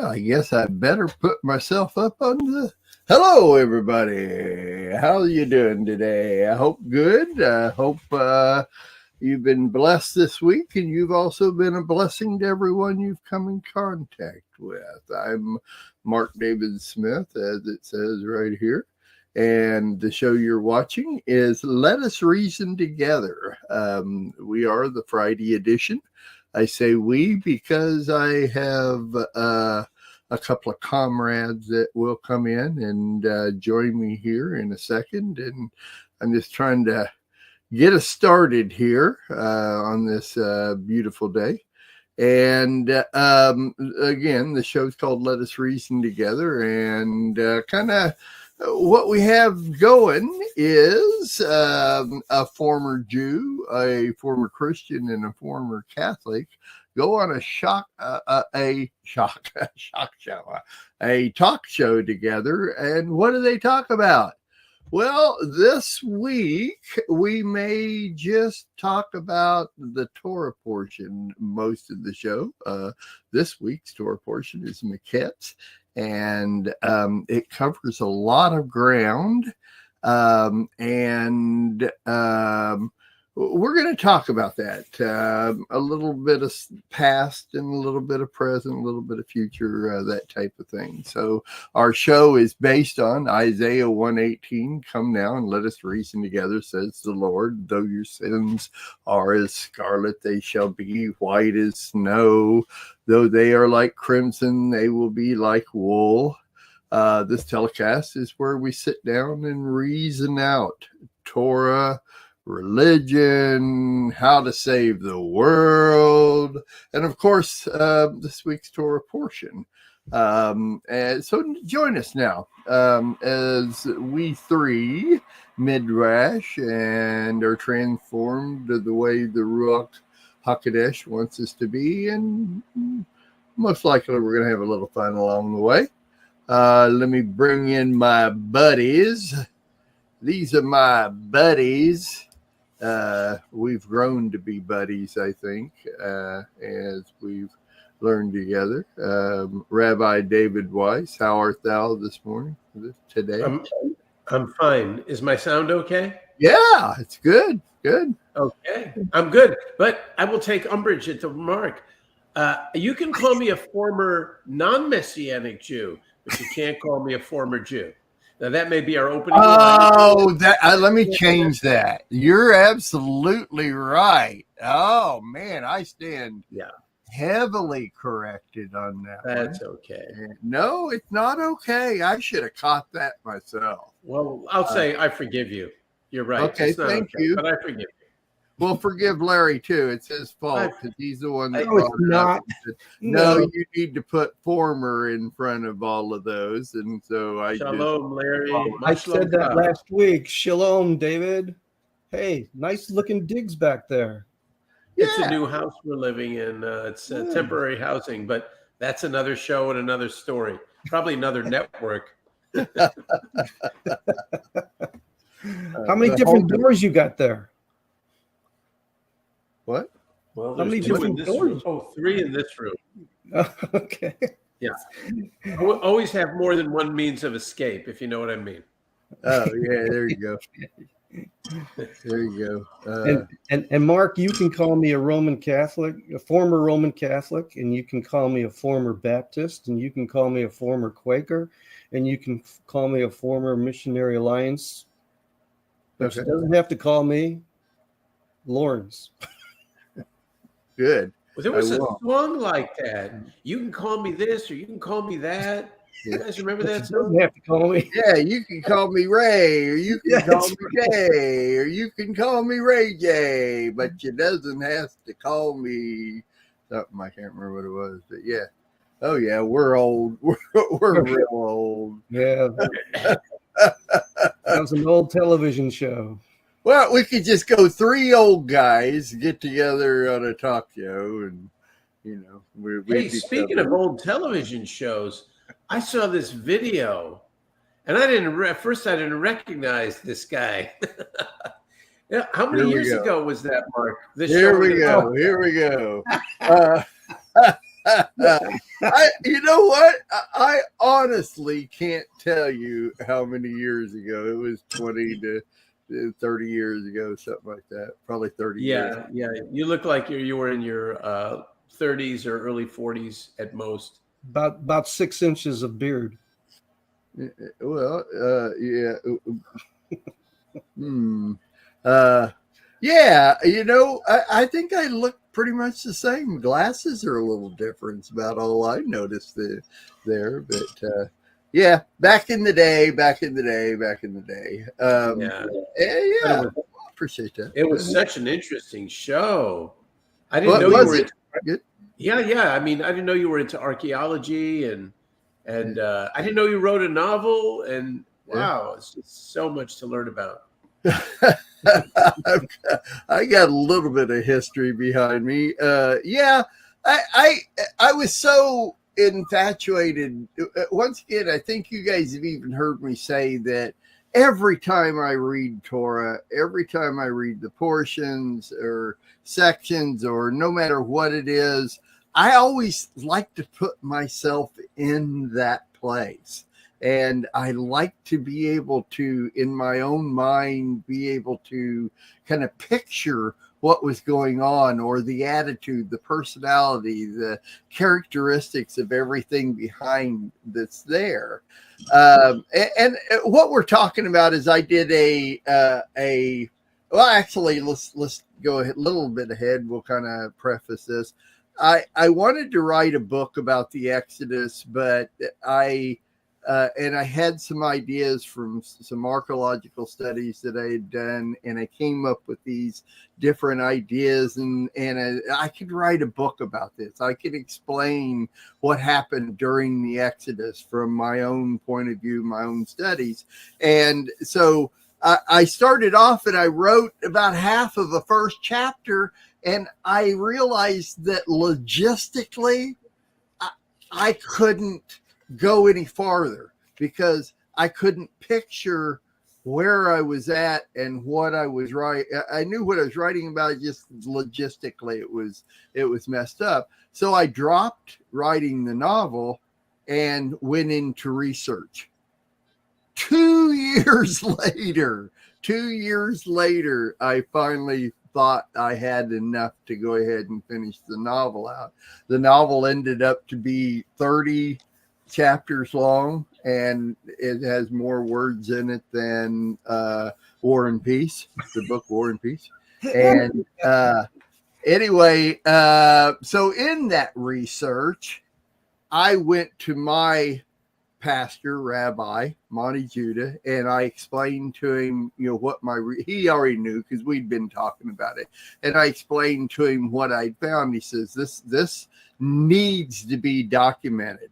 Well, I guess I better put myself up on the. Hello, everybody. How are you doing today? I hope good. I hope you've been blessed this week, and you've also been a blessing to everyone you've come in contact with. I'm Mark David Smith, as it says right here. And the show you're watching is Let Us Reason Together. We are the Friday edition. I say we because I have a couple of comrades that will come in and join me here in a second. And I'm just trying to get us started here on this beautiful day. And again, the show's called Let Us Reason Together. And kind of what we have going is a former Jew, a former Christian, and a former Catholic go on a talk show together. And what do they talk about? Well, this week we may just talk about the Torah portion most of the show. This week's Torah portion is Maketz, and it covers a lot of ground. We're going to talk about that, a little bit of past and a little bit of present, a little bit of future, that type of thing. So our show is based on Isaiah 1:18. Come now and let us reason together, says the Lord. Though your sins are as scarlet, they shall be white as snow. Though they are like crimson, they will be like wool. This telecast is where we sit down and reason out Torah, religion, how to save the world, and of course, this week's Torah portion. And so join us now as we three midrash and are transformed to the way the Ruach HaKodesh wants us to be, and most likely we're going to have a little fun along the way. Let me bring in my buddies. These are my buddies. We've grown to be buddies, I think, as we've learned together. Rabbi David Weiss, how art thou this morning, today? I'm fine. Is my sound okay? Yeah, it's good. Good. Okay, I'm good. But I will take umbrage at the remark. You can call me a former non-Messianic Jew, but you can't call me a former Jew. Now, that may be our opening line. Let me change that. You're absolutely right. Oh, man, I stand heavily corrected on that. That's okay. No, it's not okay. I should have caught that myself. Well, I'll say I forgive you. You're right. Okay, thank you. But I forgive you. Well, forgive Larry, too. It's his fault because he's the one that brought it up. No, you need to put former in front of all of those. And so Shalom, Larry. I said that last week. Shalom, David. Hey, nice looking digs back there. It's a new house we're living in. It's temporary housing, but that's another show and another story. Probably another network. How many different doors you got there? What? Well, how many two in different this doors? room. Oh, 3 in this room. Okay. Yeah. Always have more than one means of escape, if you know what I mean. Oh, yeah, there you go. There you go. And Mark, you can call me a Roman Catholic, a former Roman Catholic, and you can call me a former Baptist, and you can call me a former Quaker, and you can call me a former Missionary Alliance. But you doesn't have to call me Lawrence. Good. Well, there was a song like that. You can call me this or you can call me that. You guys remember that song? You don't have to call me. Yeah, you can call me Ray, or you can call me Jay, or you can call me Ray J, but you doesn't have to call me something. I can't remember what it was, but yeah. Oh yeah, we're old. We're real old. Yeah. That was an old television show. Well, we could just go 3 old guys get together on a talk show, and Hey, speaking of old television shows, I saw this video, and I didn't recognize this guy. How many years ago was that, Mark? Here we go. You know what? I honestly can't tell you how many years ago. It was 20 to 30 years ago, something like that. Probably 30 years. Yeah. You look like you were in your 30s or early 40s at most. About 6 inches of beard. Well, yeah. Hmm. Yeah, I think I look pretty much the same. Glasses are a little different. It's about all I noticed there. But yeah, back in the day. Yeah. Yeah, appreciate that. It was such an interesting show. I didn't But know you was were it? into, Good. yeah. I mean, I didn't know you were into archaeology and I didn't know you wrote a novel and wow, it's just so much to learn about. I got a little bit of history behind me. Yeah, I was so infatuated. Once again, I think you guys have even heard me say that every time I read Torah, every time I read the portions or sections, or no matter what it is, I always like to put myself in that place. And I like to be able to, in my own mind, be able to kind of picture what was going on, or the attitude, the personality, the characteristics of everything behind that's there. And what we're talking about is I did well, actually, let's go a little bit ahead. We'll kind of preface this. I wanted to write a book about the Exodus, but and I had some ideas from some archaeological studies that I had done, and I came up with these different ideas, and I could write a book about this. I could explain what happened during the Exodus from my own point of view, my own studies. And so I started off and I wrote about half of the first chapter, and I realized that logistically, I couldn't go any farther because I couldn't picture where I was at and what I was writing. I knew what I was writing about, just logistically it was messed up. So I dropped writing the novel and went into research. 2 years later, I finally thought I had enough to go ahead and finish the novel out. The novel ended up to be 30 chapters long, and it has more words in it than War and Peace, the book War and Peace. And anyway, so in that research, I went to my pastor, Rabbi Monty Judah, and I explained to him, what he already knew because we'd been talking about it. And I explained to him what I'd found. He says, this needs to be documented.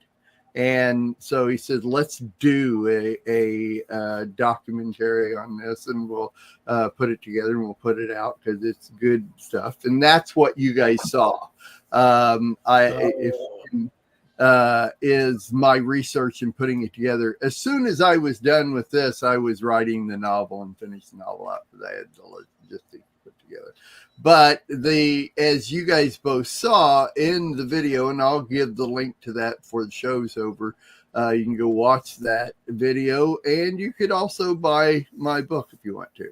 And so he said, let's do a documentary on this, and we'll put it together and we'll put it out because it's good stuff. And that's what you guys saw. Is my research and putting it together. As soon as I was done with this, I was writing the novel and finished the novel out because I had the logistics put together. But as you guys both saw in the video, and I'll give the link to that before the show's over, you can go watch that video, and you could also buy my book if you want to.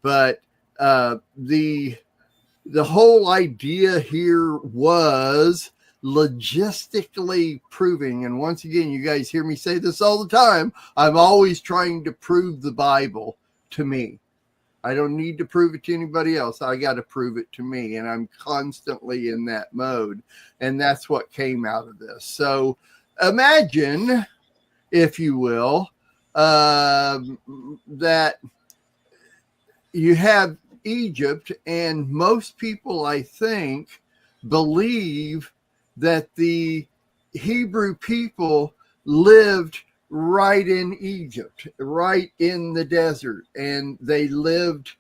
But the whole idea here was logistically proving, and once again, you guys hear me say this all the time, I'm always trying to prove the Bible to me. I don't need to prove it to anybody else. I got to prove it to me, and I'm constantly in that mode, and that's what came out of this. So imagine, if you will, that you have Egypt, and most people, I think, believe that the Hebrew people lived right in Egypt, right in the desert, and they lived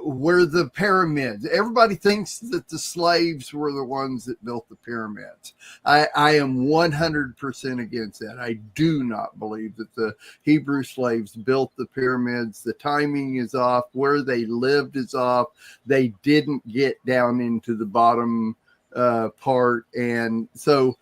where the pyramids. Everybody thinks that the slaves were the ones that built the pyramids. I am 100% against that. I do not believe that the Hebrew slaves built the pyramids. The timing is off. Where they lived is off. They didn't get down into the bottom part. And so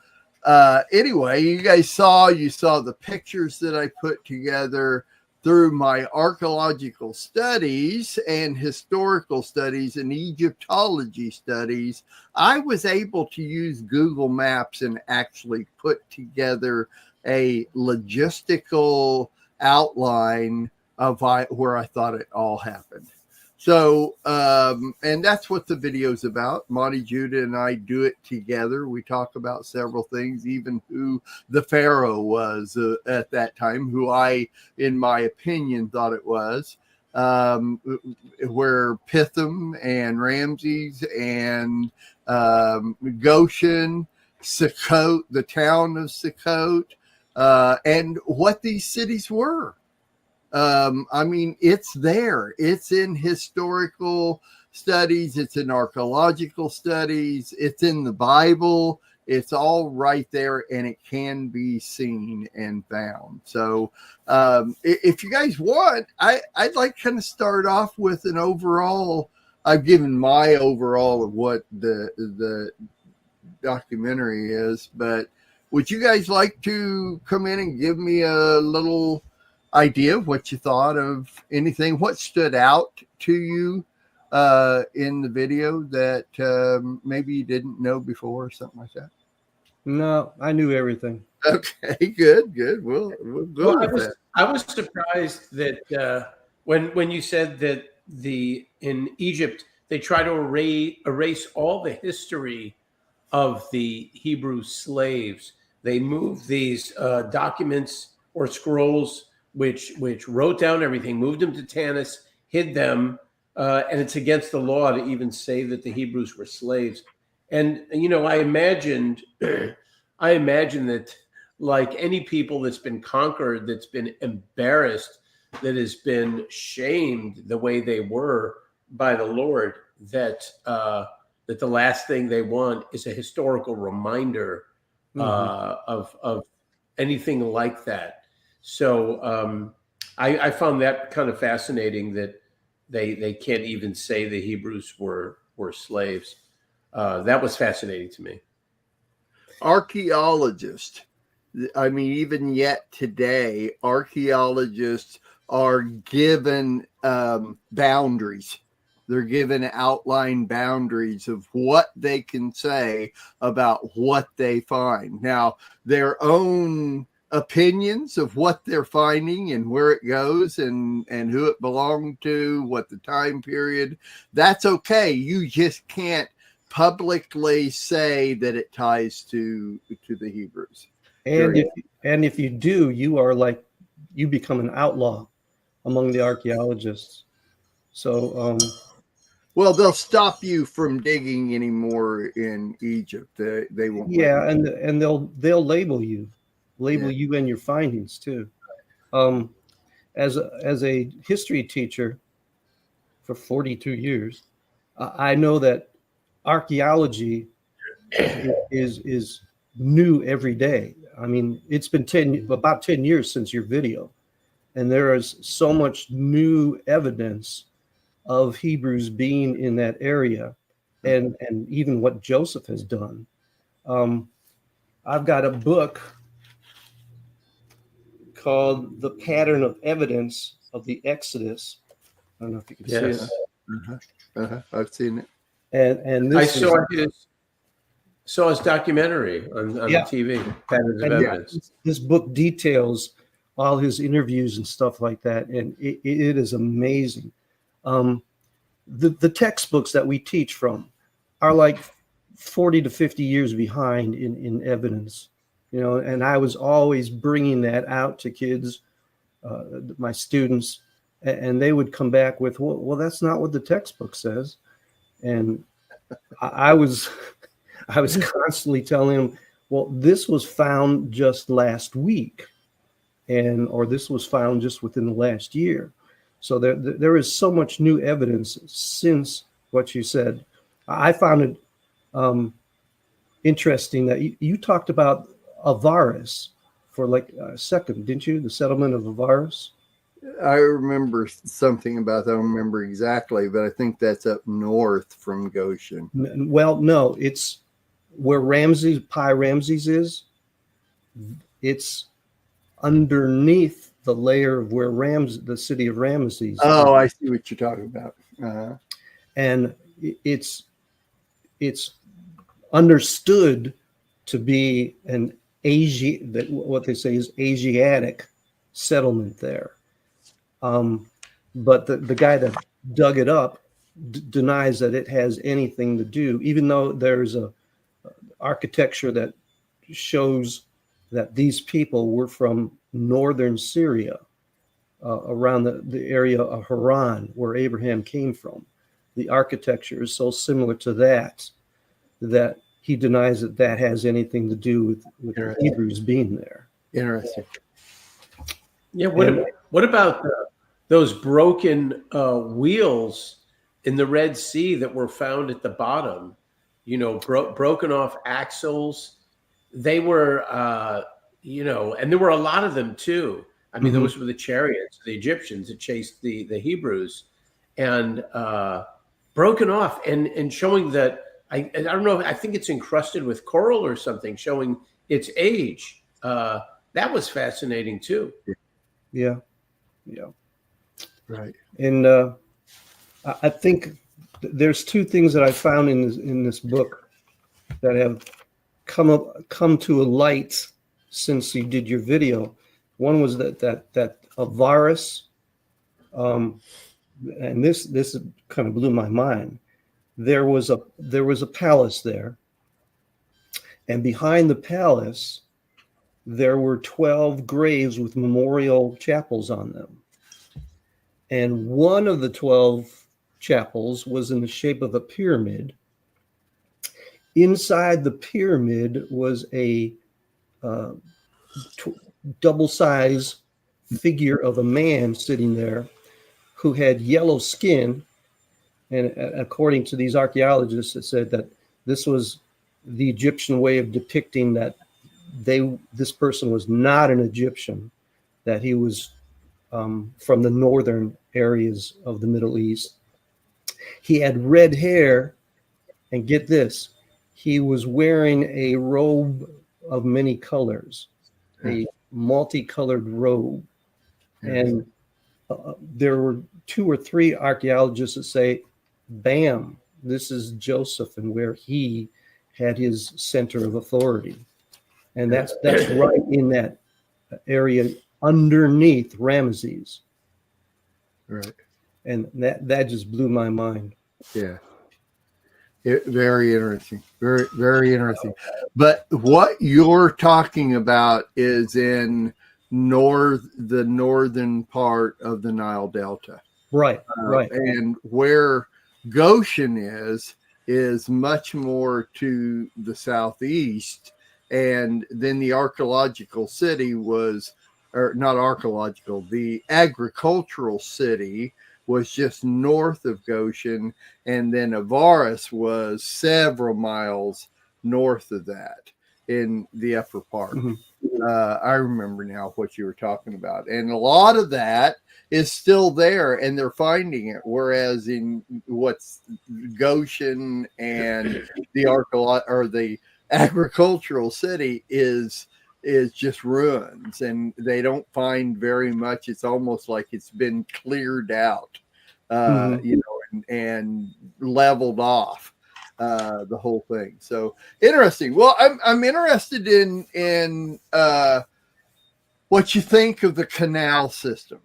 anyway, you saw the pictures that I put together through my archaeological studies and historical studies and Egyptology studies. I was able to use Google Maps and actually put together a logistical outline of where I thought it all happened. So, and that's what the video's about. Monty Judah and I do it together. We talk about several things, even who the Pharaoh was at that time, who I, in my opinion, thought it was, where Pithom and Ramses and Goshen, Sukkot, the town of Sukkot, and what these cities were. I mean, it's there. It's in historical studies. It's in archaeological studies. It's in the Bible. It's all right there, and it can be seen and found. So if you guys want, I'd like to kind of start off with an overall. I've given my overall of what the documentary is, but would you guys like to come in and give me a little idea of what you thought of anything, what stood out to you in the video that maybe you didn't know before or something like that? No, I knew everything. Okay, good. We'll go with that. I was surprised that when you said that in Egypt they try to erase all the history of the Hebrew slaves. They moved these documents or scrolls which wrote down everything, moved them to Tanis, hid them, and it's against the law to even say that the Hebrews were slaves. And I imagined that, like any people that's been conquered, that's been embarrassed, that has been shamed the way they were by the Lord, that the last thing they want is a historical reminder of anything like that. So I found that kind of fascinating that they can't even say the Hebrews were slaves. That was fascinating to me. Archaeologists, I mean, even yet today, archaeologists are given boundaries. They're given outline boundaries of what they can say about what they find. Now, their own opinions of what they're finding and where it goes and who it belonged to, what the time period, that's okay. You just can't publicly say that it ties to the Hebrews. And if you do, you become an outlaw among the archaeologists. So well, they'll stop you from digging anymore in Egypt. They won't. Yeah, and they'll label you and your findings too. As a history teacher for 42 years, I know that archaeology is new every day. I mean, it's been about 10 years since your video, and there is so much new evidence of Hebrews being in that area, and even what Joseph has done. I've got a book called The Pattern of Evidence of the Exodus. I don't know if you can see it. I've seen it. And this I saw his documentary on the TV, Patterns of Evidence. This book details all his interviews and stuff like that, and it is amazing. The textbooks that we teach from are like 40 to 50 years behind in evidence, and I was always bringing that out to kids, my students, and they would come back with, well, that's not what the textbook says. And I was constantly telling them, well, this was found just last week, or this was found just within the last year. So there is so much new evidence since what you said. I found it interesting that you talked about Avaris for like a second, didn't you? The settlement of Avaris. I remember something about that. I don't remember exactly, but I think that's up north from Goshen. Well, no, it's where Pi Ramses is, it's underneath the layer of where the city of Ramses. Oh, I see what you're talking about. Uh-huh. And it's understood to be an what they say is Asiatic settlement there. But the guy that dug it up denies that it has anything to do, even though there's a architecture that shows that these people were from northern Syria, around the area of Haran, where Abraham came from. The architecture is so similar to that he denies that has anything to do with the Hebrews being there. Interesting. Yeah. What about those broken wheels in the Red Sea that were found at the bottom? You know, broken off axles. They were, and there were a lot of them too. I mean, those were the chariots, the Egyptians that chased the Hebrews, and broken off and showing that, I don't know, I think it's encrusted with coral or something, showing its age. That was fascinating too. Yeah. Right. And I think there's two things that I found in this book that have come to a light since you did your video. One was that Avaris, and this kind of blew my mind. There was a palace there, and behind the palace there were 12 graves with memorial chapels on them, and one of the 12 chapels was in the shape of a pyramid. Inside the pyramid was a double-size figure of a man sitting there who had yellow skin. And according to these archaeologists, it said that this was the Egyptian way of depicting that this person was not an Egyptian, that he was from the northern areas of the Middle East. He had red hair, and get this, he was wearing a robe of many colors, a multicolored robe. And there were 2 or 3 archaeologists that say, bam, this is Joseph and where he had his center of authority. And that's right in that area underneath Ramesses. Right. And that just blew my mind. Yeah. Very interesting. Very, very interesting. But what you're talking about is in the northern part of the Nile Delta. Right. Right. And where Goshen is much more to the southeast. And then the archaeological city the agricultural city was just north of Goshen, and then Avaris was several miles north of that in the upper part. I remember now what you were talking about, and a lot of that is still there, and they're finding it. Whereas in what's Goshen and the agricultural city is just ruins, and they don't find very much. It's almost like it's been cleared out, and leveled off, the whole thing. So interesting. Well, I'm interested in what you think of the canal system.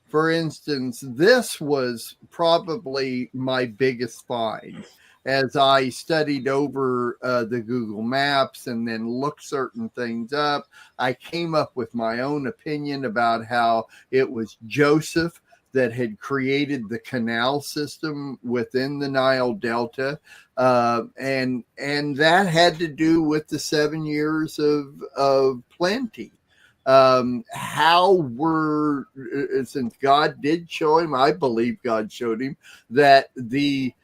For instance, this was probably my biggest find. As I studied over the Google Maps and then looked certain things up, I came up with my own opinion about how it was Joseph that had created the canal system within the Nile Delta. And that had to do with the 7 years of plenty. Since God did show him, I believe God showed him that the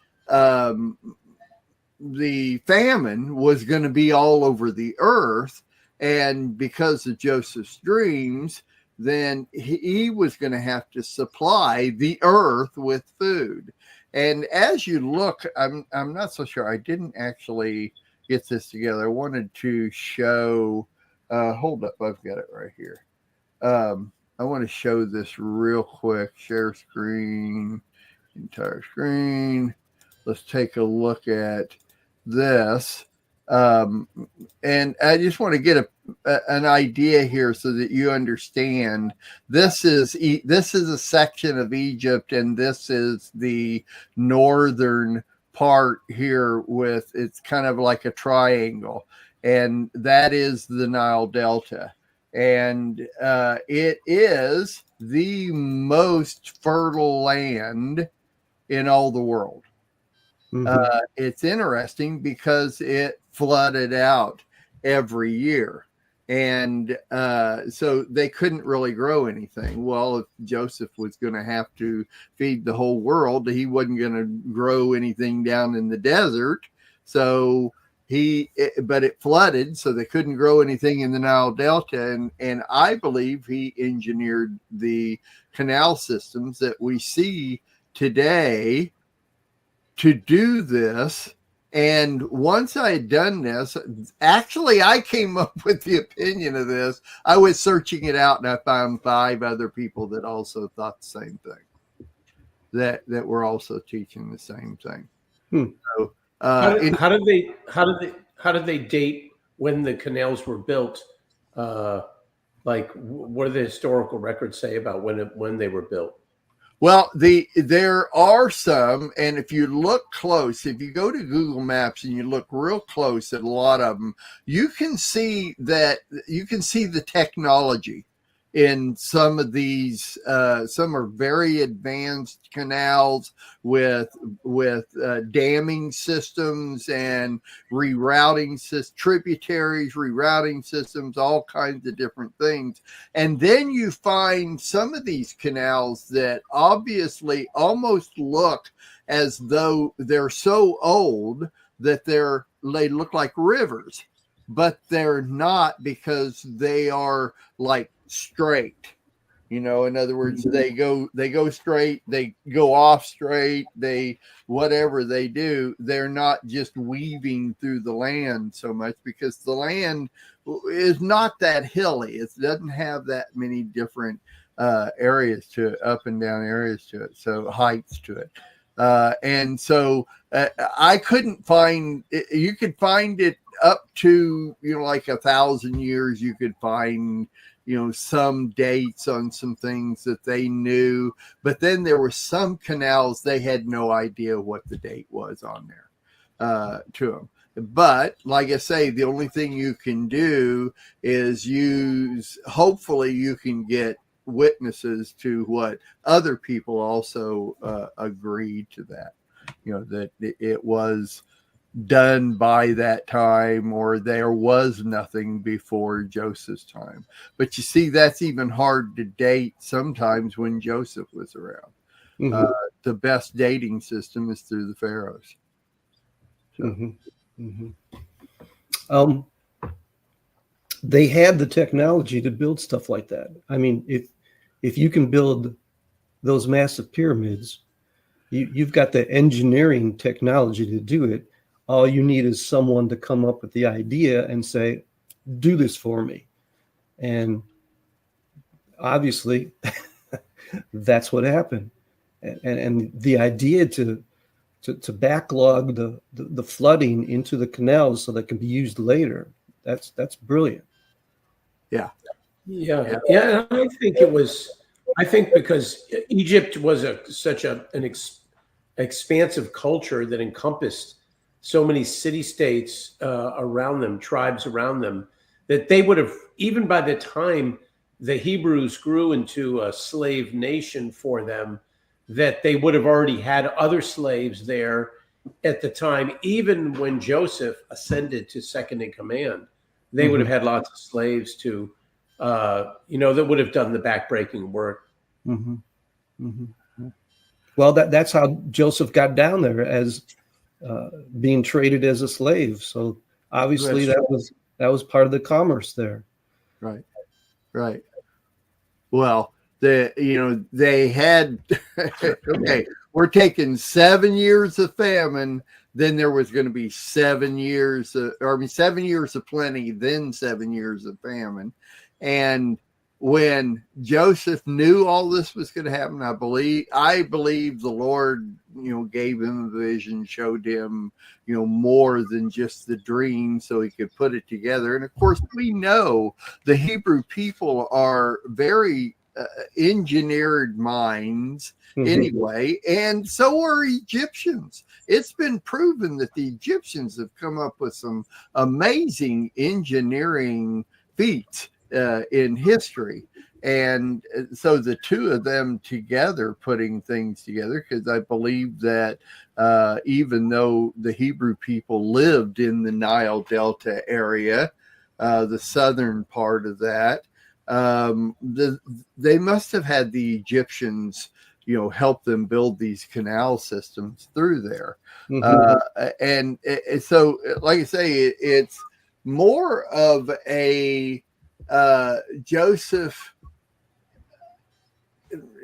famine was going to be all over the earth, and because of Joseph's dreams, then he was going to have to supply the earth with food. And as you look, I'm not so sure. I didn't actually get this together. I wanted to show. Hold up, I've got it right here. I want to show this real quick. Share screen, entire screen. Let's take a look at this. And I just want to get an idea here so that you understand. This is a section of Egypt, and this is the northern part here with, it's kind of like a triangle, and that is the Nile Delta. And it is the most fertile land in all the world. It's interesting because it flooded out every year. And so they couldn't really grow anything. Well, if Joseph was going to have to feed the whole world, he wasn't going to grow anything down in the desert. So but it flooded, so they couldn't grow anything in the Nile Delta. And I believe he engineered the canal systems that we see today to do this. And once I had done this, actually, I came up with the opinion of this. I was searching it out, and I found 5 other people that also thought the same thing, that were also teaching the same thing. So, how did they date when the canals were built? Like, what do the historical records say about when they were built? Well, there are some, and if you look close, if you go to Google Maps and you look real close at a lot of them, you can see the technology in some of these. Some are very advanced canals with damming systems and rerouting tributaries, rerouting systems, all kinds of different things. And then you find some of these canals that obviously almost look as though they're so old that they look like rivers, but they're not, because they are like straight. In other words, they go straight, they go off straight, whatever they do, they're not just weaving through the land so much, because the land is not that hilly. It doesn't have that many different areas to it, up and down areas to it, so heights to it. And so I couldn't find it. You could find it up to, like 1,000 years. You could find, some dates on some things that they knew, but then there were some canals they had no idea what the date was on there to them. But like I say, the only thing you can do is hopefully you can get witnesses to what other people also agreed to, that, that it was done by that time, or there was nothing before Joseph's time. But you see, that's even hard to date sometimes when Joseph was around. The best dating system is through the pharaohs. So. They had the technology to build stuff like that. I mean, if you can build those massive pyramids, you've got the engineering technology to do it. All you need is someone to come up with the idea and say, do this for me. And obviously, that's what happened. And the idea to backlog the flooding into the canals so that can be used later, that's brilliant. Yeah. I think because Egypt was such an expansive culture that encompassed so many city-states around them, tribes around them, that they would have, even by the time the Hebrews grew into a slave nation for them, that they would have already had other slaves there at the time. Even when Joseph ascended to second in command, they would have had lots of slaves to, that would have done the backbreaking work. Well, that's how Joseph got down there, as being traded as a slave. So obviously that was part of the commerce there. Right. Well, they had, okay, we're taking 7 years of famine. then there was going to be 7 years, 7 years of plenty, then 7 years of famine. And when Joseph knew all this was going to happen, I believe the Lord, gave him a vision, showed him, more than just the dream so he could put it together. And of course, we know the Hebrew people are very engineered minds anyway, and so are Egyptians. It's been proven that the Egyptians have come up with some amazing engineering feats in history. And so the two of them together, putting things together, because I believe that even though the Hebrew people lived in the Nile Delta area, the southern part of that, they must have had the Egyptians, help them build these canal systems through there. And so, like I say, it's more of a Joseph,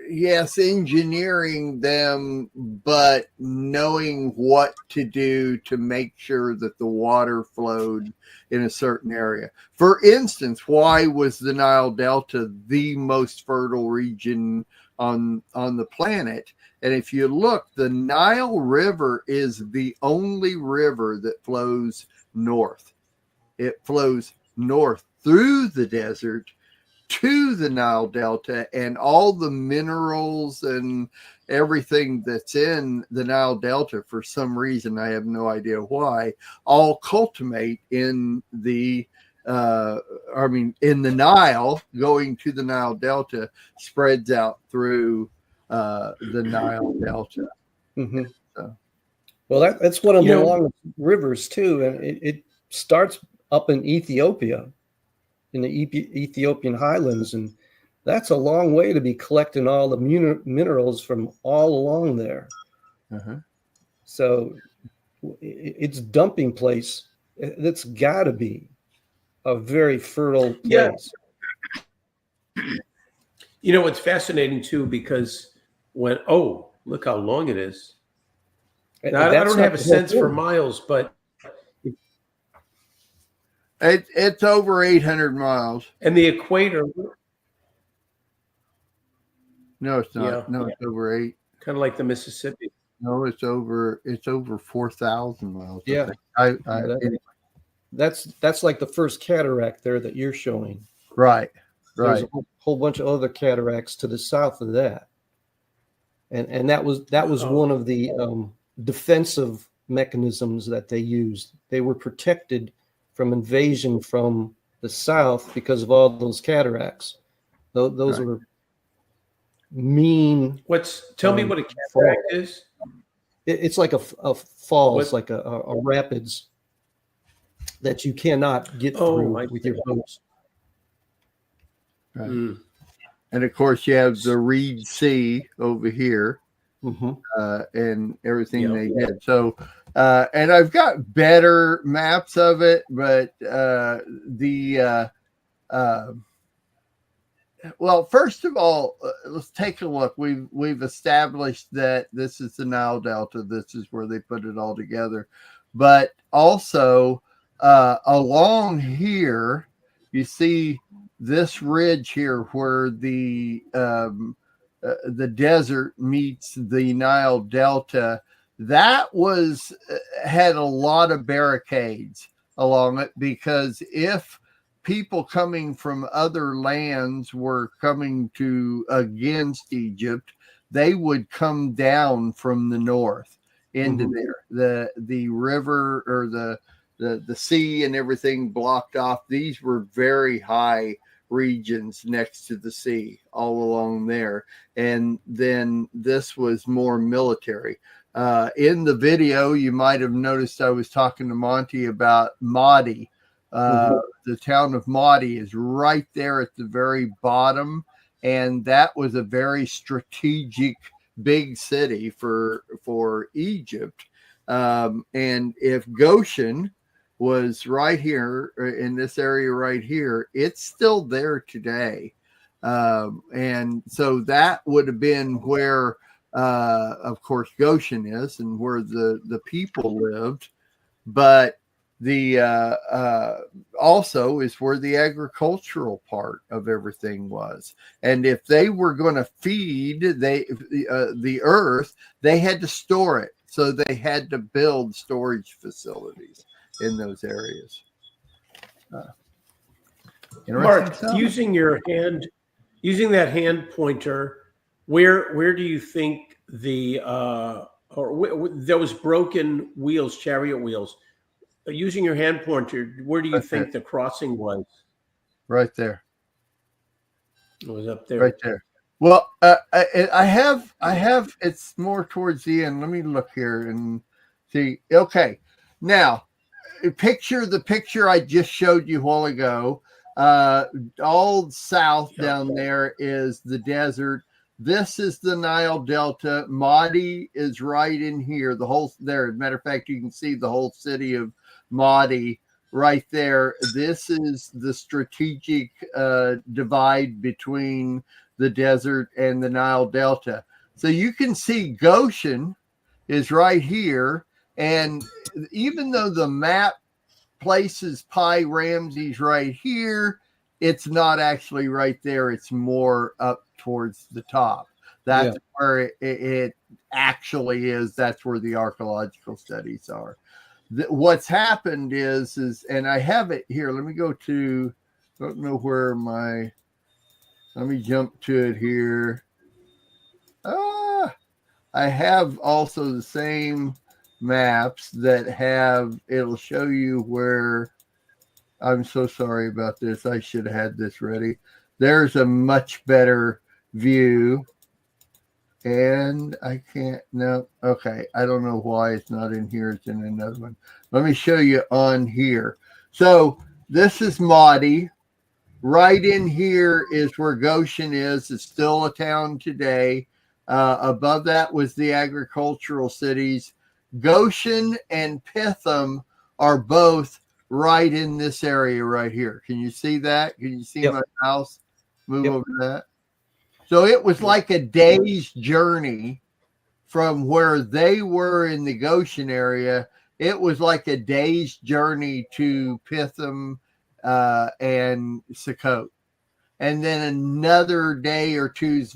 yes, engineering them, but knowing what to do to make sure that the water flowed in a certain area. For instance, why was the Nile Delta the most fertile region on the planet? And if you look, the Nile River is the only river that flows north. It flows north through the desert to the Nile Delta, and all the minerals and everything that's in the Nile Delta, for some reason, I have no idea why, all cultivate in the in the Nile, going to the Nile Delta, spreads out through the Nile Delta. So. Well, that's one of the longest rivers too, and it starts up in Ethiopia, in the Ethiopian highlands, and that's a long way to be collecting all the minerals from all along there. So it's dumping place. It's got to be a very fertile place. It's fascinating too, because look how long it is. Now, I don't have a sense for miles, but it's over 800 miles. And the equator. No, it's not. It's over 8. Kind of like the Mississippi. No, it's over 4,000 miles. Yeah. That's like the first cataract there that you're showing. Right. There's a whole bunch of other cataracts to the south of that. And that was one of the defensive mechanisms that they used. They were protected from invasion from the south because of all those cataracts. Those were mean. Tell me what a cataract is. It's like a falls, like a rapids that you cannot get through with your boats. Right. And of course, you have the Reed Sea over here, and everything they did. So, and I've got better maps of it, but well, first of all, let's take a look. We've established that this is the Nile Delta. This is where they put it all together. But also along here, you see this ridge here where the desert meets the Nile Delta. That had a lot of barricades along it, because if people coming from other lands were coming against Egypt, they would come down from the north into there. The river, or the sea and everything blocked off. These were very high regions next to the sea all along there. And then this was more military. In the video, you might have noticed I was talking to Monty about Mahdi. The town of Mahdi is right there at the very bottom, and that was a very strategic big city for Egypt. And if Goshen was right here in this area right here, it's still there today. And so that would have been where of course, Goshen is, and where the people lived, but the also is where the agricultural part of everything was. And if they were going to feed the earth, they had to store it. So they had to build storage facilities in those areas. Mark, using that hand pointer, where do you think the those broken wheels, chariot wheels, using your hand pointer, where do you think the crossing was? Right there. It was up there. Right there. Well, I have. It's more towards the end. Let me look here and see. Okay, now picture the picture I just showed you a while ago. All south down there is the desert. This is the Nile Delta. Maadi is right in here. The whole there. As a matter of fact, you can see the whole city of Maadi right there. This is the strategic divide between the desert and the Nile Delta. So you can see Goshen is right here. And even though the map places Pi Ramses right here, it's not actually right there. It's more up towards the top. That's where it actually is. That's where the archaeological studies are. What's happened is, and I have it here. Let me go to, I don't know where let me jump to it here. I have also the same maps that have, it'll show you where, I'm so sorry about this. I should have had this ready. There's a much better view. And I can't, no, okay. I don't know why it's not in here. It's in another one. Let me show you on here. So this is Maadi. Right in here is where Goshen is. It's still a town today. Above that was the agricultural cities. Goshen and Pithom are both right in this area right here. Can you see that? Can you see my mouse move over that? So it was like a day's journey from where they were in the Goshen area. It was like a day's journey to Pithom and Sukkot, and then another day or two's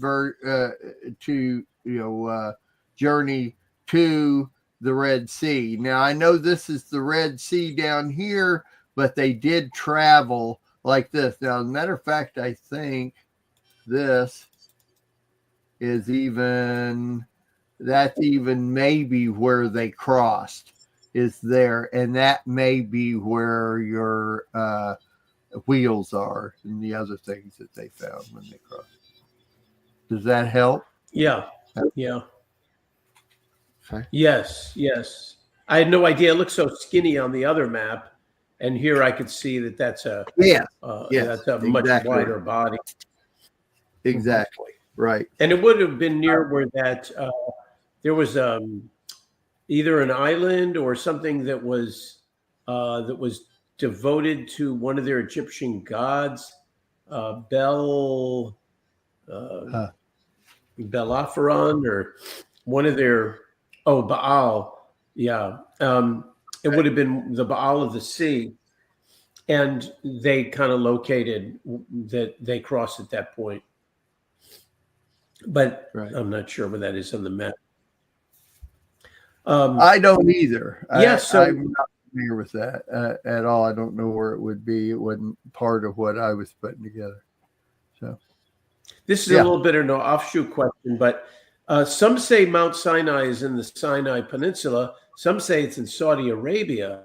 journey to the Red Sea. Now I know this is the Red Sea down here, but they did travel like this. Now, as a matter of fact, I think this is even maybe where they crossed is there, and that may be where your wheels are and the other things that they found when they crossed. Does that help? Yeah. Okay. Yes. I had no idea. It looked so skinny on the other map, and here I could see that that's a much wider body. Exactly. Right. And it would have been near where that there was either an island or something that was devoted to one of their Egyptian gods, Belaphoron, or one of their Baal. Yeah. It would have been the Baal of the sea. And they kind of located that they crossed at that point. But I'm not sure where that is on the map. I don't either. So I'm not familiar with that at all. I don't know where it would be. It wasn't part of what I was putting together. So this is a little bit of an offshoot question, but some say Mount Sinai is in the Sinai Peninsula. Some say it's in Saudi Arabia.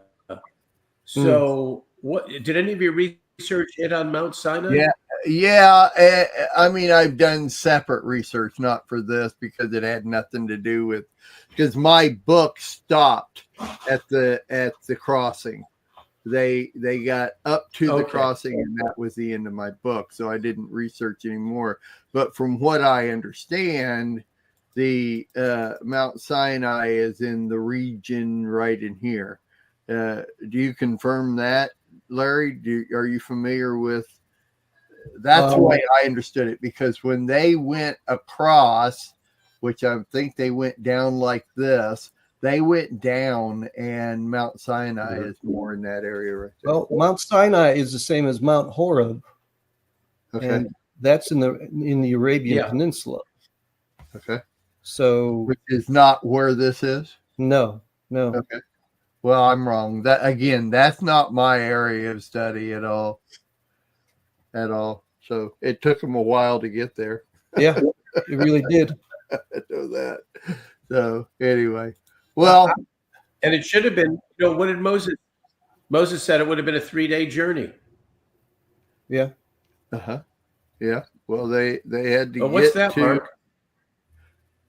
So what did any of your research hit on Mount Sinai? Yeah. I mean, I've done separate research, not for this because it had nothing to do with, because my book stopped at the crossing. They got up to the crossing, and that was the end of my book. So I didn't research anymore. But from what I understand, the Mount Sinai is in the region right in here. Do you confirm that, Larry? Are you familiar with? That's the way I understood it, because when they went across, which I think they went down like this. They went down, and Mount Sinai is more in that area right there. Well, Mount Sinai is the same as Mount Horeb, Okay. and that's in the Arabian Yeah. Peninsula. Okay. So Which is not where this is. no. Okay. Well, I'm wrong. That's not my area of study at all. So it took them a while to get there. Yeah, it really did. I know that. So anyway, well, And it should have been, what did Moses? Moses said it would have been a 3-day journey. Yeah. Yeah. Well, they had to But what's get that, to.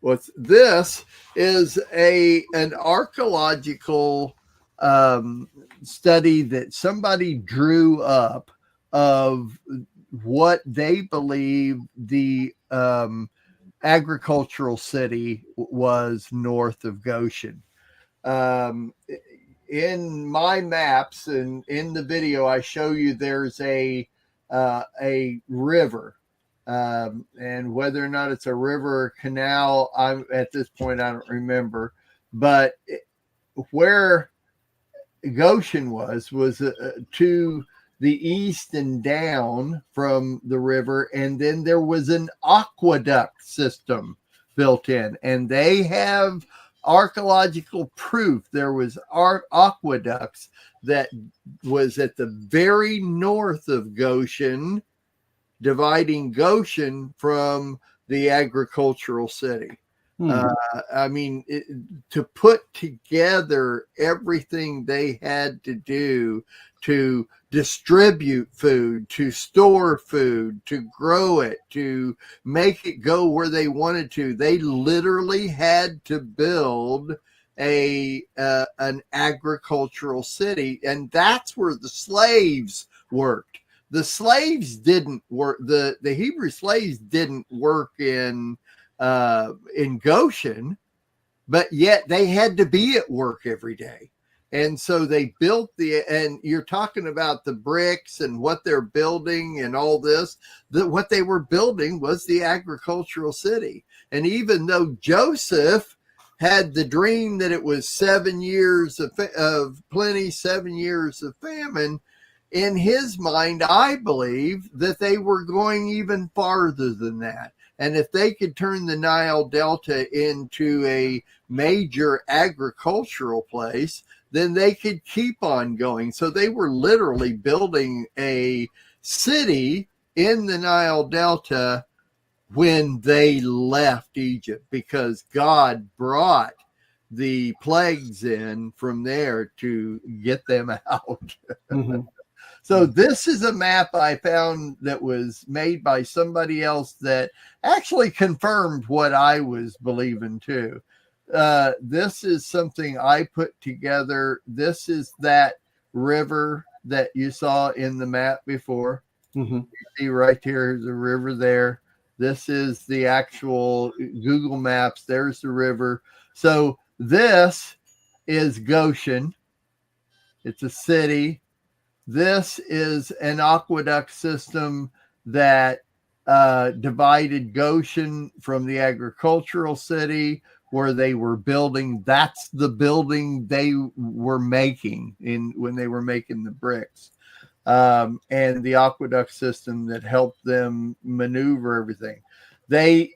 Mark? This is an archaeological study that somebody drew up of what they believe the agricultural city was north of Goshen. In my maps and in the video, I show you there's a river. And whether or not it's a river or canal, at this point I don't remember. But where Goshen was to the east and down from the river, and then there was an aqueduct system built in, and they have archaeological proof there was aqueducts that was at the very north of Goshen, dividing Goshen from the agricultural city. To put together everything they had to do to distribute food, to store food, to grow it, to make it go where they wanted to, they literally had to build an agricultural city, and that's where the slaves worked. The slaves didn't work. The Hebrew slaves didn't work in Goshen, but yet they had to be at work every day. And so they built and you're talking about the bricks and what they're building and all this, what they were building was the agricultural city. And even though Joseph had the dream that it was 7 years of plenty, 7 years of famine, in his mind, I believe that they were going even farther than that. And if they could turn the Nile Delta into a major agricultural place, then they could keep on going. So they were literally building a city in the Nile Delta when they left Egypt, because God brought the plagues in from there to get them out. Mm-hmm. So this is a map I found that was made by somebody else that actually confirmed what I was believing too. This is something I put together. This is that river that you saw in the map before. Mm-hmm. You see right here, the river there. This is the actual Google Maps. There's the river. So this is Goshen. It's a city. This is an aqueduct system that divided Goshen from the agricultural city where they were building. That's the building they were making when they were making the bricks. And the aqueduct system that helped them maneuver everything. They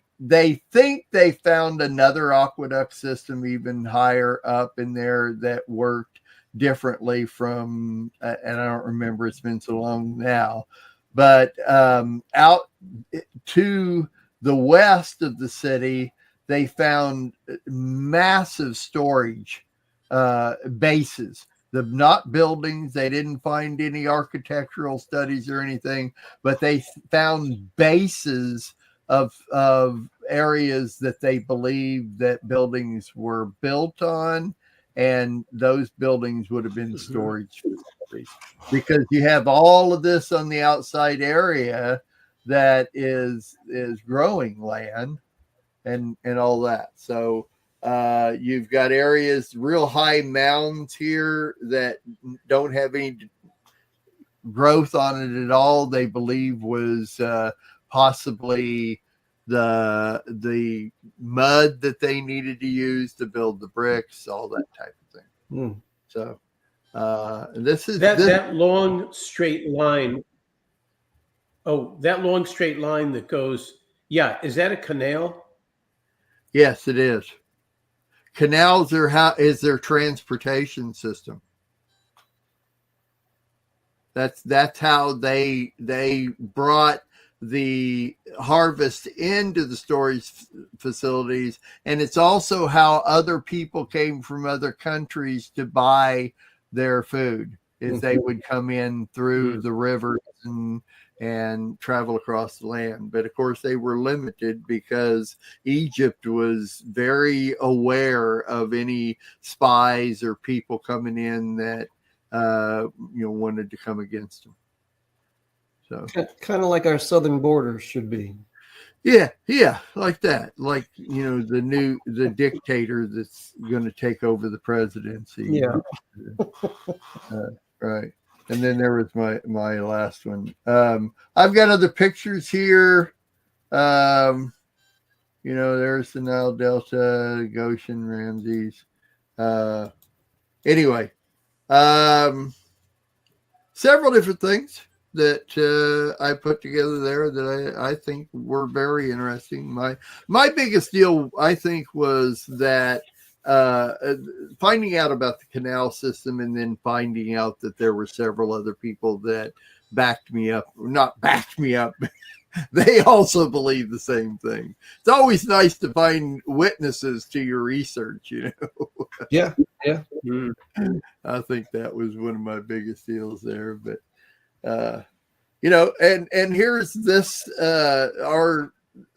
think they found another aqueduct system even higher up in there that worked differently from, and I don't remember, it's been so long now, but out to the west of the city, they found massive storage bases. Not buildings. They didn't find any architectural studies or anything, but they found bases of areas that they believed that buildings were built on, and those buildings would have been storage facilities, because you have all of this on the outside area that is growing land and all that. So you've got areas, real high mounds here that don't have any growth on it at all. They believe was possibly the mud that they needed to use to build the bricks, all that type of thing. So this is that long straight line. Oh, that long straight line that goes. Yeah, is that a canal? Yes, it is. Canals is their transportation system. That's how they brought the harvest into the storage facilities, and it's also how other people came from other countries to buy their food. Is they would come in through the rivers and travel across the land. But of course they were limited because Egypt was very aware of any spies or people coming in that wanted to come against them. So kind of like our southern border should be. Yeah, like that. Like, the dictator that's going to take over the presidency. Yeah. Right. And then there was my last one. I've got other pictures here. There's the Nile Delta, Goshen, Ramses. Anyway, several different things that I put together there that I think were very interesting. My biggest deal, I think, was that finding out about the canal system and then finding out that there were several other people that backed me up, not backed me up. They also believe the same thing. It's always nice to find witnesses to your research, Yeah. I think that was one of my biggest deals there. But and here's this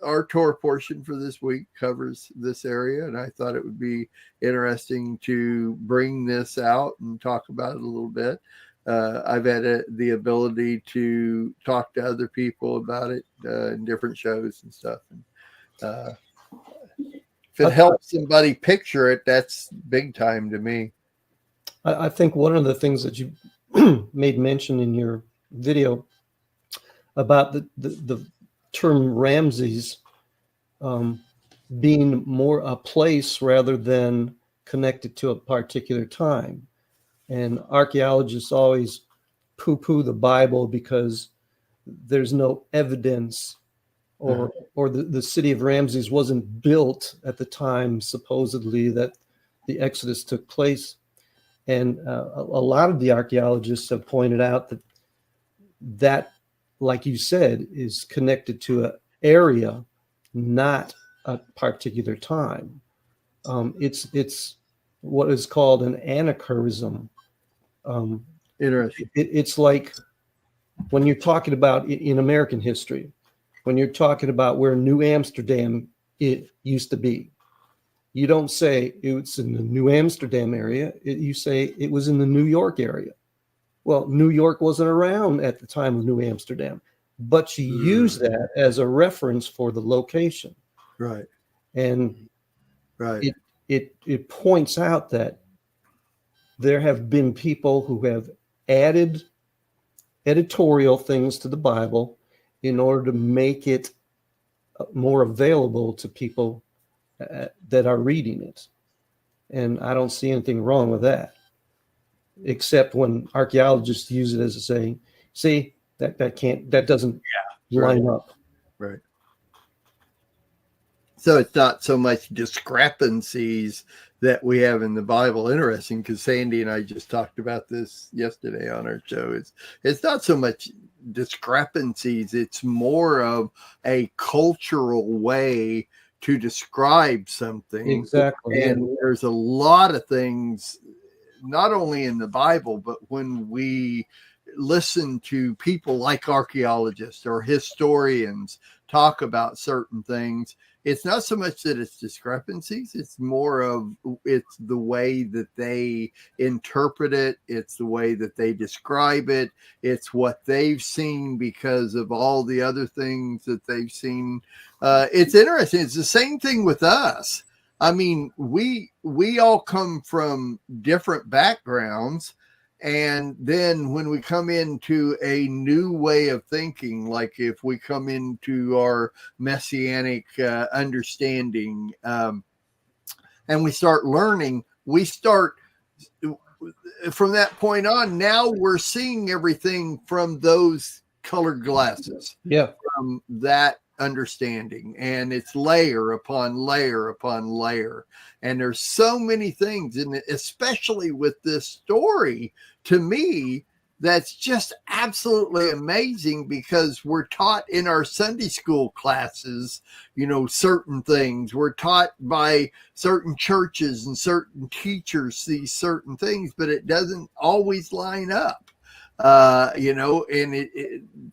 our tour portion for this week covers this area, and I thought it would be interesting to bring this out and talk about it a little bit. I've had the ability to talk to other people about it in different shows and stuff. And if it helps somebody picture it, that's big time to me. I think one of the things that you made mention in your video about the term Ramses being more a place rather than connected to a particular time. And archaeologists always poo-poo the Bible because there's no evidence, or the city of Ramses wasn't built at the time supposedly that the Exodus took place. And a lot of the archaeologists have pointed out that, like you said, is connected to an area, not a particular time. It's what is called an anachronism. Interesting. It's like when you're talking about in American history, when you're talking about where New Amsterdam it used to be, you don't say it's in the New Amsterdam area. You say it was in the New York area. Well, New York wasn't around at the time of New Amsterdam, but she used that as a reference for the location. Right. And right. It points out that there have been people who have added editorial things to the Bible in order to make it more available to people that are reading it. And I don't see anything wrong with that, except when archaeologists use it as a saying, see, that doesn't line up. Right. So it's not so much discrepancies that we have in the Bible. Interesting, because Sandy and I just talked about this yesterday on our show. It's not so much discrepancies. It's more of a cultural way to describe something. Exactly. And there's a lot of things, not only in the Bible, but when we listen to people like archaeologists or historians talk about certain things, it's not so much that it's discrepancies. It's more of it's the way that they interpret it. It's the way that they describe it. It's what they've seen because of all the other things that they've seen. It's interesting. It's the same thing with us. I mean, we all come from different backgrounds, And then when we come into a new way of thinking, like if we come into our messianic understanding, and we start learning, we start from that point on. Now we're seeing everything from those colored glasses, from that understanding, and it's layer upon layer upon layer. And there's so many things in it, especially with this story, to me, that's just absolutely amazing, because we're taught in our Sunday school classes, certain things. We're taught by certain churches and certain teachers these certain things, but it doesn't always line up.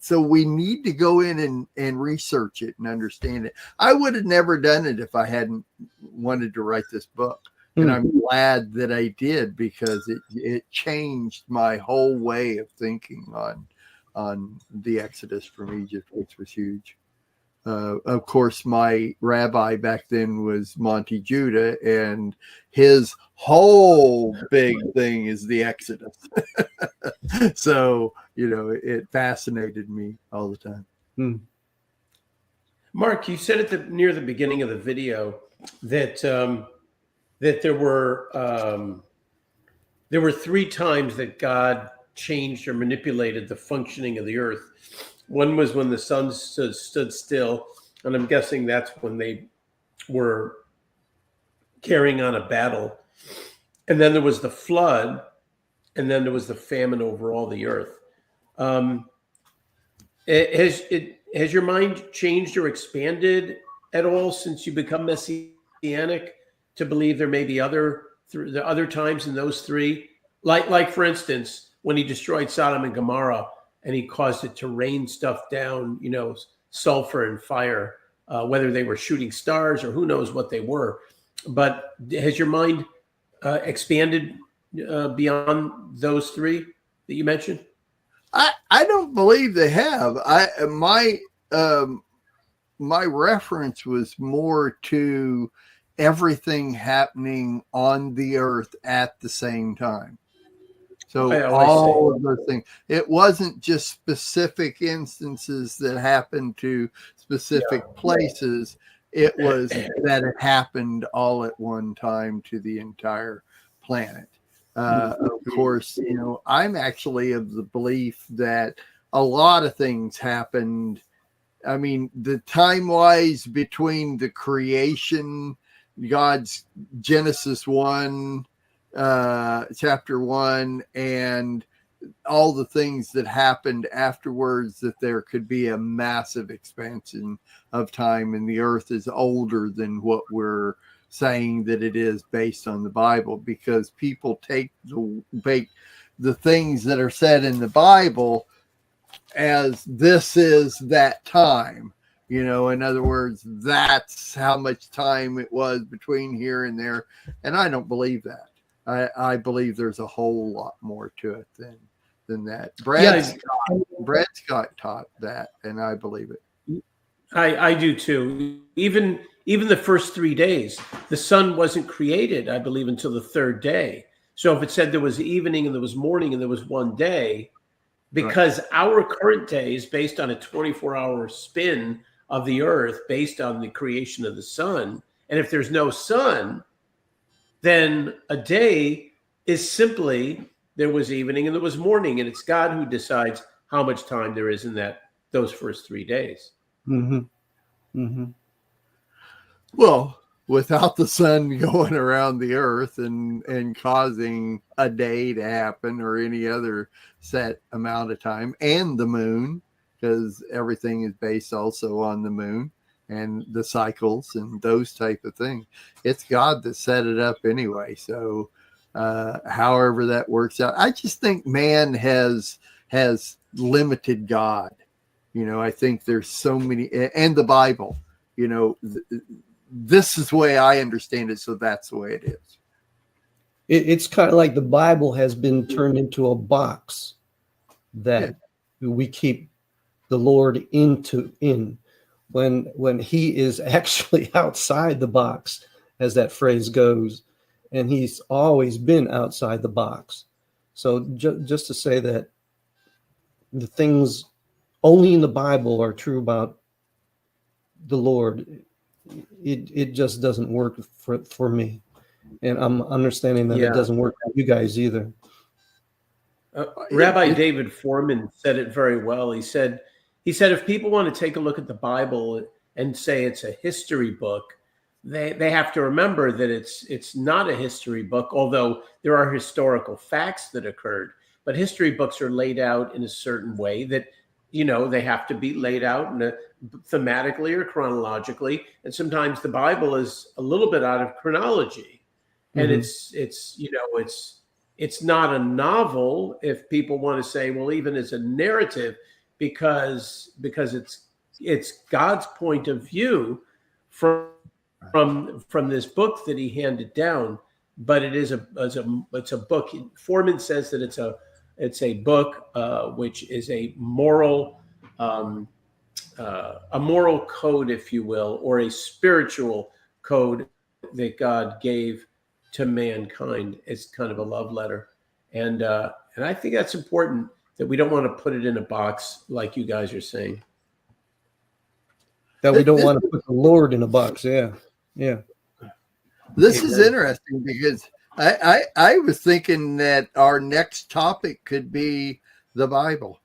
So we need to go in and research it and understand it. I would have never done it if I hadn't wanted to write this book. And I'm glad that I did, because it changed my whole way of thinking on the Exodus from Egypt, which was huge. Of course, my rabbi back then was Monty Judah, and his whole big thing is the Exodus. So, it fascinated me all the time. Mark, you said near the beginning of the video that there were 3 times that God changed or manipulated the functioning of the earth. One was when the sun stood still, and I'm guessing that's when they were carrying on a battle. And then there was the flood, and then there was the famine over all the earth. Has your mind changed or expanded at all since you become messianic to believe there may be other times in those 3? Like for instance, when he destroyed Sodom and Gomorrah, and he caused it to rain stuff down, sulfur and fire, whether they were shooting stars or who knows what they were. But has your mind expanded beyond those 3 that you mentioned? I don't believe they have. My reference was more to everything happening on the earth at the same time. So all of those things. It wasn't just specific instances that happened to specific places. It was that it happened all at one time to the entire planet. Of course, I'm actually of the belief that a lot of things happened. I mean, the time-wise between the creation, God's Genesis 1, chapter 1, and all the things that happened afterwards, that there could be a massive expansion of time, and the earth is older than what we're saying that it is based on the Bible, because people take the things that are said in the Bible as this is that time. In other words, that's how much time it was between here and there. And I don't believe that. I believe there's a whole lot more to it than that. Brad Scott taught that, and I believe it. I do too. Even the first 3 days, the sun wasn't created, I believe, until the 3rd day. So if it said there was evening and there was morning and there was one day, because our current day is based on a 24-hour spin of the earth based on the creation of the sun. And if there's no sun, then a day is simply there was evening and there was morning, and it's God who decides how much time there is in those first 3 days. Well, without the sun going around the earth and causing a day to happen or any other set amount of time, and the moon, because everything is based also on the moon and the cycles and those type of things. It's God that set it up anyway. So however that works out, I just think man has limited God. I think there's so many, and the Bible, this is the way I understand it. So that's the way it is. It's kind of like the Bible has been turned into a box that we keep the Lord in when he is actually outside the box, as that phrase goes, and he's always been outside the box. So just to say that the things only in the Bible are true about the Lord, it just doesn't work for me. And I'm understanding that it doesn't work for you guys either. Rabbi David Foreman said it very well. He said, if people want to take a look at the Bible and say it's a history book, they have to remember that it's not a history book, although there are historical facts that occurred. But history books are laid out in a certain way that, they have to be laid out thematically or chronologically. And sometimes the Bible is a little bit out of chronology. And it's not a novel, if people want to say, well, even as a narrative, because it's God's point of view from this book that he handed down. But it's a book. Foreman says that it's a book which is a moral code, if you will, or a spiritual code that God gave to mankind. It's kind of a love letter, and I think that's important, that we don't want to put it in a box like you guys are saying. That we don't want to put the Lord in a box. Yeah. This is interesting because I was thinking that our next topic could be the Bible.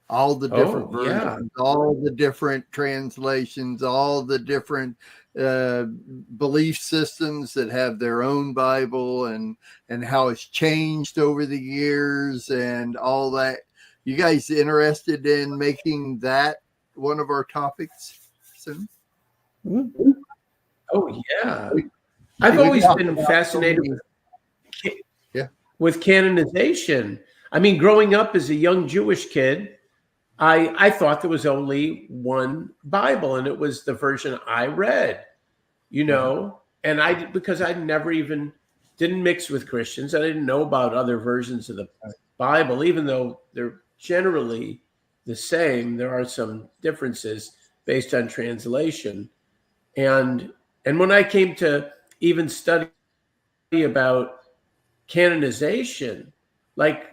All the different versions, all the different translations, all the different belief systems that have their own Bible, and how it's changed over the years and all that. You guys interested in making that one of our topics soon? Mm-hmm. Oh, yeah. I've always been fascinated with canonization. I mean, growing up as a young Jewish kid, I thought there was only one Bible, and it was the version I read, and because I never even didn't mix with Christians. I didn't know about other versions of the Bible, even though they're generally the same. There are some differences based on translation. And when I came to even study about canonization, like,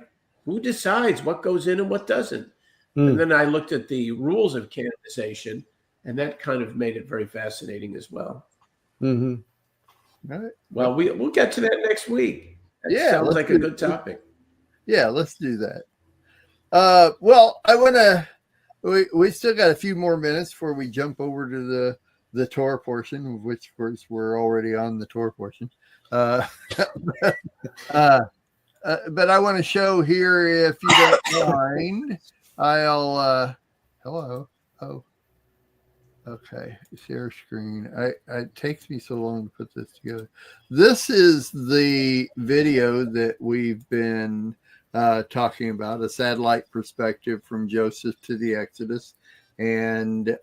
who decides what goes in and what doesn't? And then I looked at the rules of canonization, and that kind of made it very fascinating as well. Mm-hmm. Right. Well, we'll get to that next week. That sounds like a good topic. Yeah, let's do that. Well, I want to. We still got a few more minutes before we jump over to the Torah portion, which of course we're already on the Torah portion. But I want to show here, if you don't mind, I'll hello. Oh, okay. Share screen. It takes me so long to put this together. This is the video that we've been talking about, a satellite perspective from Joseph to the Exodus. And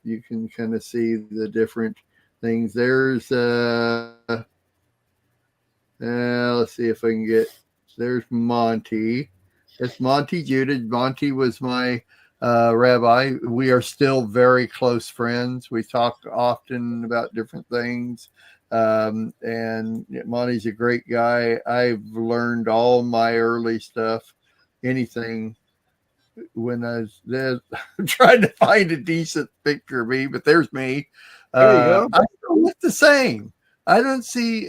you can kind of see the different things. There's let's see if I can get, there's Monty. It's Monty Judah. Monty was my rabbi. We are still very close friends. We talk often about different things. And Monty's a great guy. I've learned all my early stuff, anything. When I was there, I'm trying to find a decent picture of me, but there's me. There you go. I still look the same. I don't see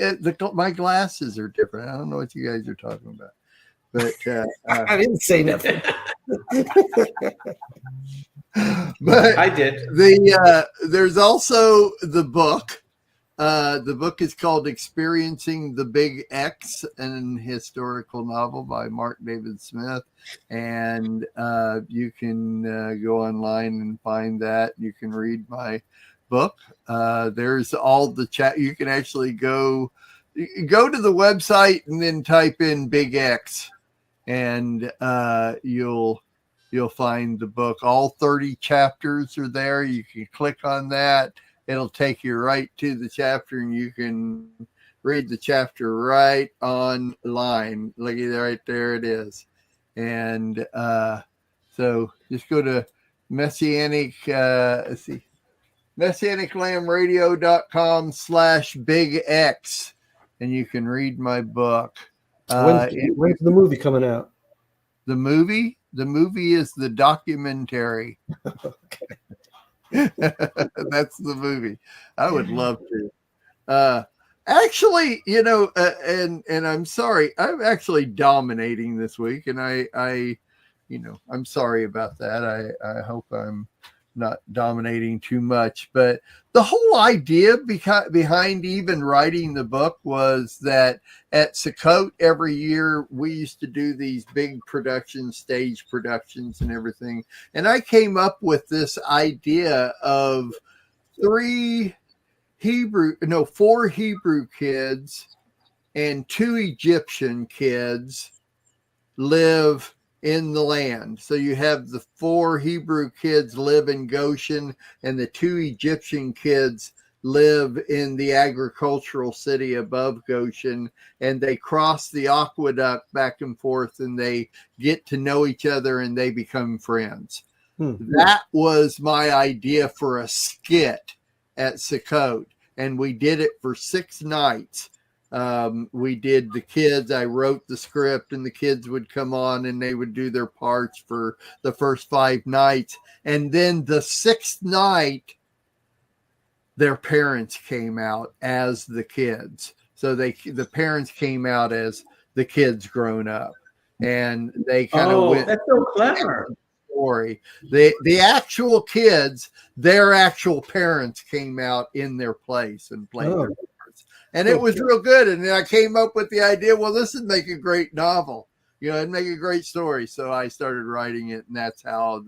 my glasses are different. I don't know what you guys are talking about. But I didn't say nothing. But I did. There's also the book. The book is called Experiencing the Big X, an historical novel by Mark David Smith. And you can go online and find that. You can read my book. There's all the chat. You can actually go to the website and then type in Big X, and you'll find the book. All 30 chapters are there. You can click on that. It'll take you right to the chapter, and you can read the chapter right online. Look at right there, it is. And so just go to messianiclambradio.com/big X, and you can read my book. When's the movie coming out? The movie is the documentary. Okay. That's the movie. I would love to. Actually, and I'm sorry, I'm actually dominating this week, and I'm sorry about that. I hope I'm not dominating too much, but the whole idea behind even writing the book was that at Sukkot every year we used to do these big productions, stage productions and everything. And I came up with this idea of 4 Hebrew kids and 2 Egyptian kids live in the land. So you have the 4 Hebrew kids live in Goshen, and the 2 Egyptian kids live in the agricultural city above Goshen, and they cross the aqueduct back and forth, and they get to know each other, and they become friends. That was my idea for a skit at Sukkot, and we did it for 6 nights. We did the kids. I wrote the script, and the kids would come on and they would do their parts for the first 5 nights. And then the 6th night, their parents came out as the kids. So the parents came out as the kids grown up, and they kind of went. That's so clever. Story. The actual kids, their actual parents came out in their place and played their parts. And it was real good. And then I came up with the idea, well, this would make a great novel. It'd make a great story. So I started writing it, and that's how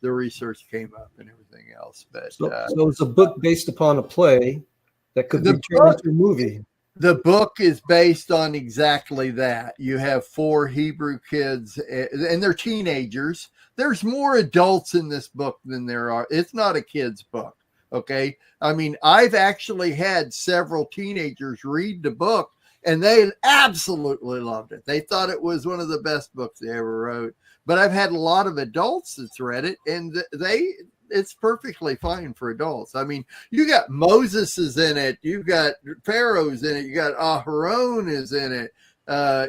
the research came up and everything else. But so it's a book based upon a play that could be turned into a movie. The book is based on exactly that. You have 4 Hebrew kids, and they're teenagers. There's more adults in this book than there are. It's not a kid's book. Okay. I mean, I've actually had several teenagers read the book, and they absolutely loved it. They thought it was one of the best books they ever wrote. But I've had a lot of adults that's read it, and it's perfectly fine for adults. I mean, you got Moses is in it. You've got Pharaoh's in it. You got Aharon is in it.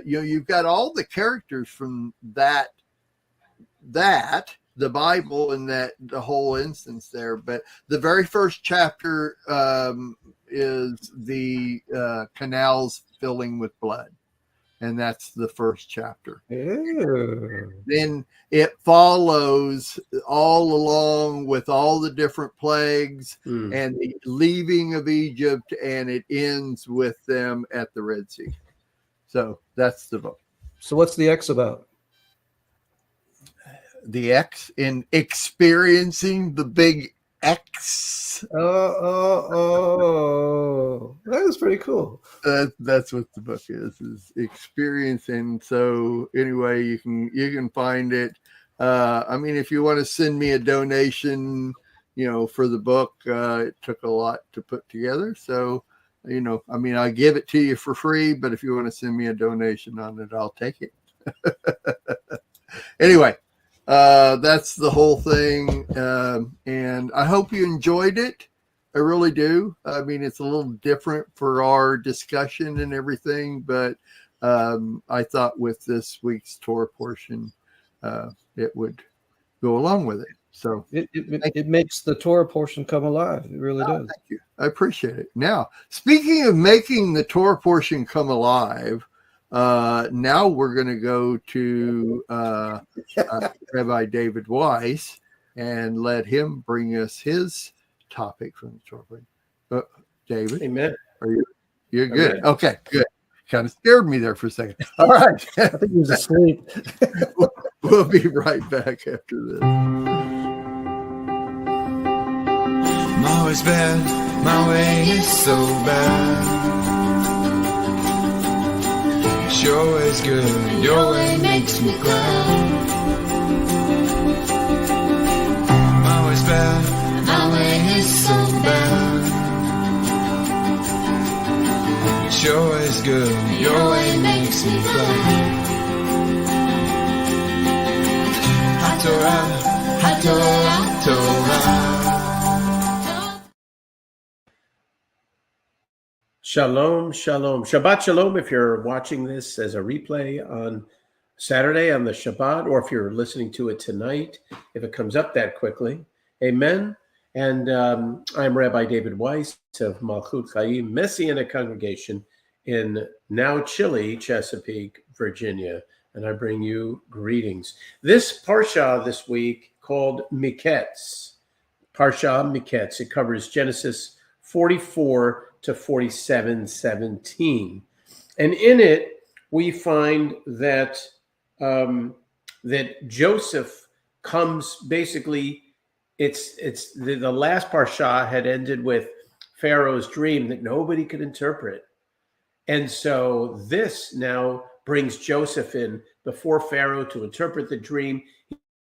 You've got all the characters from that the Bible and that the whole instance there. But the very first chapter is the canals filling with blood. And that's the first chapter. Ew. Then it follows all along with all the different plagues and the leaving of Egypt, and it ends with them at the Red Sea. So that's the book. So what's the X about? The X in experiencing the big X. Oh, that was pretty cool. That's what the book is experiencing. So anyway, you can find it. I mean, if you want to send me a donation, for the book, it took a lot to put together. So, I mean, I give it to you for free, but if you want to send me a donation on it, I'll take it. Anyway. That's the whole thing. And I hope you enjoyed it. I really do. I mean, it's a little different for our discussion and everything, but I thought with this week's Torah portion, it would go along with it. So it makes the Torah portion come alive. It really does. Thank you. I appreciate it. Now, speaking of making the Torah portion come alive, now we're going to go to Rabbi David Weiss and let him bring us his topic from the Torah. David, amen. You're good. Amen. Okay, good. Kind of scared me there for a second. All right, I think he was asleep. We'll be right back after this. My way's bad. My way is so bad. Your way's good, your way makes me glad. My way's bad, my way is so bad. Your way's good, your way makes me glad. HaTorah, HaTorah, HaTorah. Shalom, shalom. Shabbat shalom if you're watching this as a replay on Saturday on the Shabbat, or if you're listening to it tonight, if it comes up that quickly. Amen. And I'm Rabbi David Weiss of Malchut Chaim Messianic Congregation in now chilly Chesapeake, Virginia. And I bring you greetings. This Parsha this week called Miketz, Parsha Miketz, it covers Genesis 44 to 47:17. And in it, we find that that Joseph comes basically, it's the last Parsha had ended with Pharaoh's dream that nobody could interpret. And so this now brings Joseph in before Pharaoh to interpret the dream.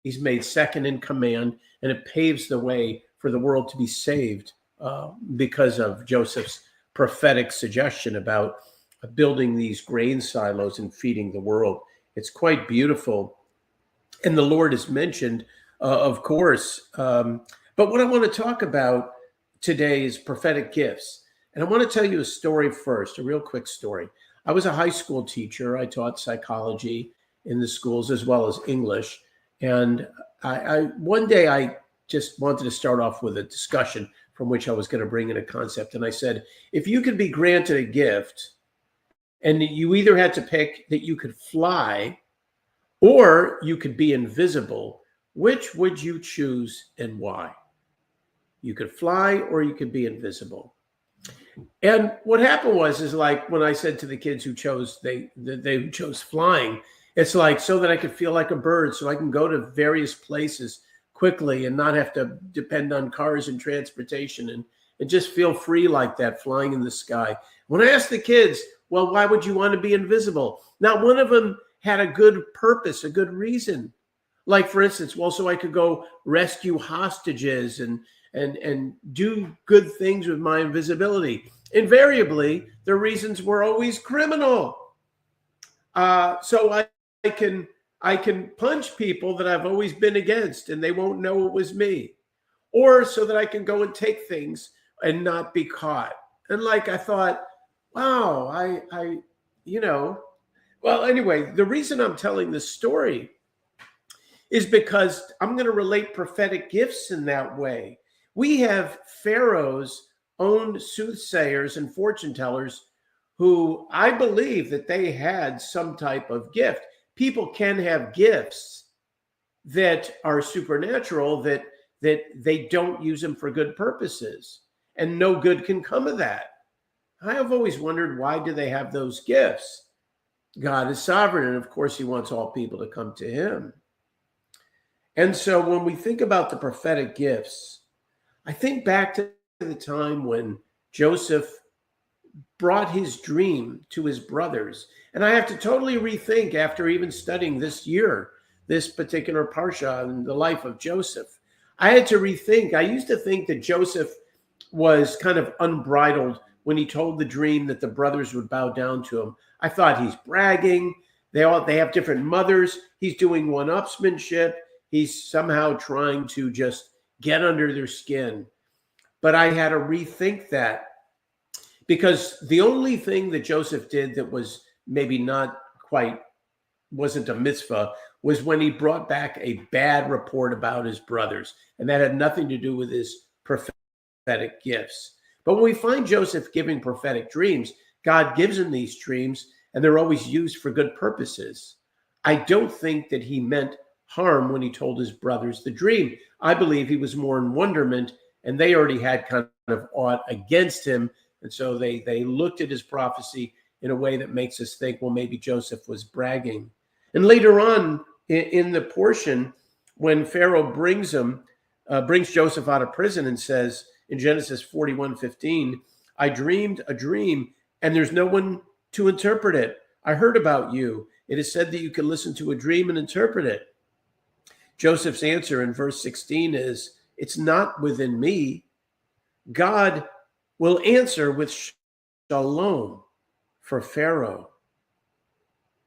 He's made second in command, and it paves the way for the world to be saved because of Joseph's prophetic suggestion about building these grain silos and feeding the world. It's quite beautiful. And the Lord is mentioned, of course. But what I want to talk about today is prophetic gifts. And I want to tell you a story first, a real quick story. I was a high school teacher. I taught psychology in the schools as well as English. And one day I just wanted to start off with a discussion from which I was going to bring in a concept. And I said, if you could be granted a gift and you either had to pick that you could fly or you could be invisible, which would you choose and why? You could fly or you could be invisible. And what happened is like when I said to the kids who chose, they chose flying, it's like so that I could feel like a bird, so I can go to various places quickly and not have to depend on cars and transportation and just feel free like that, flying in the sky. When I asked the kids, well, why would you want to be invisible? Not one of them had a good purpose, a good reason. Like, for instance, well, so I could go rescue hostages and do good things with my invisibility. Invariably, the reasons were always criminal. So I can punch people that I've always been against and they won't know it was me. Or so that I can go and take things and not be caught. And like, I thought, wow, well, anyway, the reason I'm telling this story is because I'm going to relate prophetic gifts in that way. We have Pharaoh's own soothsayers and fortune tellers who I believe that they had some type of gift. People can have gifts that are supernatural, that they don't use them for good purposes, and no good can come of that. I have always wondered, why do they have those gifts? God is sovereign, and of course, he wants all people to come to him. And so when we think about the prophetic gifts, I think back to the time when Joseph brought his dream to his brothers. And I have to totally rethink, after even studying this year, this particular Parsha and the life of Joseph. I had to rethink. I used to think that Joseph was kind of unbridled when he told the dream that the brothers would bow down to him. I thought he's bragging. They have different mothers. He's doing one-upsmanship. He's somehow trying to just get under their skin. But I had to rethink that, because the only thing that Joseph did that was maybe not quite, wasn't a mitzvah, was when he brought back a bad report about his brothers. And that had nothing to do with his prophetic gifts. But when we find Joseph giving prophetic dreams, God gives him these dreams, and they're always used for good purposes. I don't think that he meant harm when he told his brothers the dream. I believe he was more in wonderment, and they already had kind of aught against him. And so they looked at his prophecy in a way that makes us think, well, maybe Joseph was bragging. And later on in the portion, when Pharaoh brings Joseph out of prison and says in Genesis 41:15, I dreamed a dream and there's no one to interpret it. I heard about you. It is said that you can listen to a dream and interpret it. Joseph's answer in verse 16 is, it's not within me. God will answer with shalom for Pharaoh.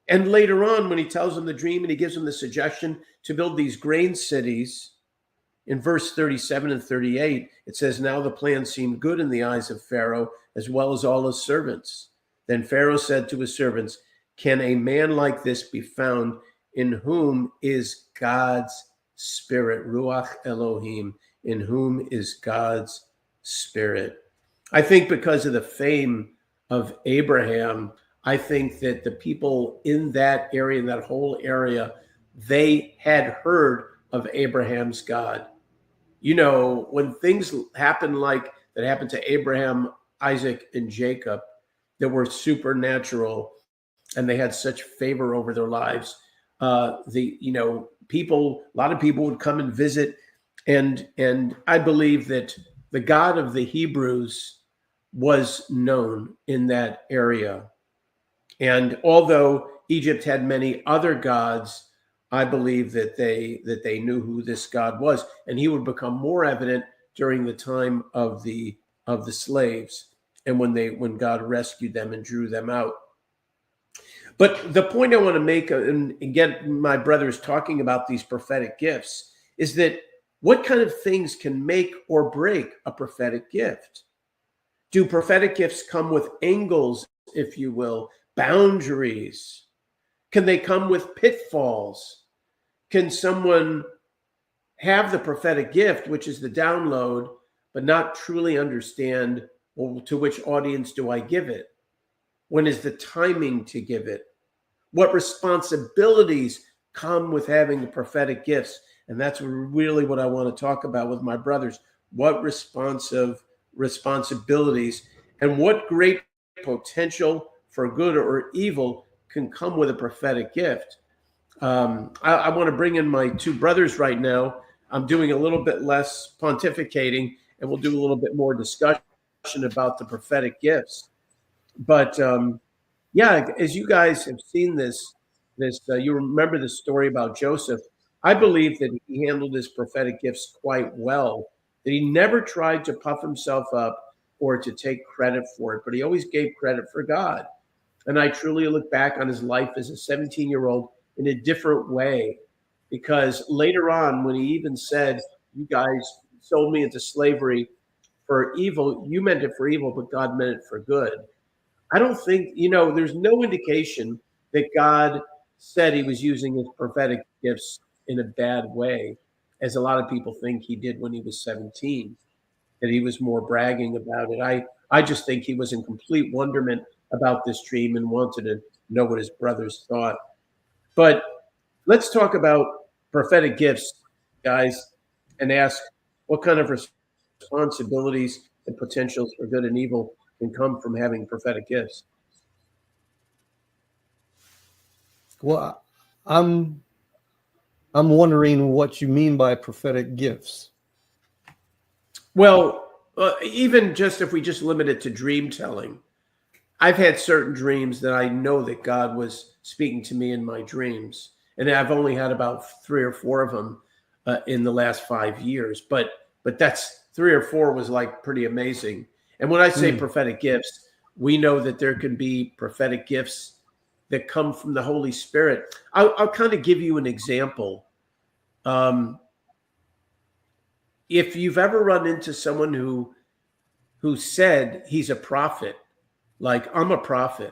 And later on, when he tells him the dream and he gives him the suggestion to build these grain cities, in verse 37 and 38, it says, now the plan seemed good in the eyes of Pharaoh, as well as all his servants. Then Pharaoh said to his servants, can a man like this be found in whom is God's spirit? Ruach Elohim, in whom is God's spirit. I think because of the fame of Abraham, I think that the people in that area, in that whole area, they had heard of Abraham's God. You know, when things happen like that happened to Abraham, Isaac, and Jacob, that were supernatural, and they had such favor over their lives, people, a lot of people would come and visit, and I believe that the God of the Hebrews was known in that area. And although Egypt had many other gods, I believe that they knew who this God was, and he would become more evident during the time of the slaves, and when God rescued them and drew them out. But the point I want to make, and again, my brothers talking about these prophetic gifts, is that what kind of things can make or break a prophetic gift? Do prophetic gifts come with angles, if you will, boundaries? Can they come with pitfalls? Can someone have the prophetic gift, which is the download, but not truly understand, well, to which audience do I give it? When is the timing to give it? What responsibilities come with having the prophetic gifts? And that's really what I want to talk about with my brothers. What responsibilities and what great potential for good or evil can come with a prophetic gift. I want to bring in my two brothers right now. I'm doing a little bit less pontificating, and we'll do a little bit more discussion about the prophetic gifts. But as you guys have seen this, you remember the story about Joseph. I believe that he handled his prophetic gifts quite well, that he never tried to puff himself up or to take credit for it, but he always gave credit for God. And I truly look back on his life as a 17-year-old in a different way, because later on, when he even said, you guys sold me into slavery for evil, you meant it for evil, but God meant it for good. I don't think, there's no indication that God said he was using his prophetic gifts in a bad way, as a lot of people think he did when he was 17, that he was more bragging about it. I just think he was in complete wonderment about this dream and wanted to know what his brothers thought. But let's talk about prophetic gifts, guys, and ask what kind of responsibilities and potentials for good and evil can come from having prophetic gifts. Well, I'm wondering what you mean by prophetic gifts. Well, even just if we just limit it to dream telling, I've had certain dreams that I know that God was speaking to me in my dreams. And I've only had about 3 or 4 of them in the last 5 years. But that's 3 or 4 was like pretty amazing. And when I say prophetic gifts, we know that there can be prophetic gifts that come from the Holy Spirit. I'll kind of give you an example. If you've ever run into someone who said he's a prophet, like, I'm a prophet,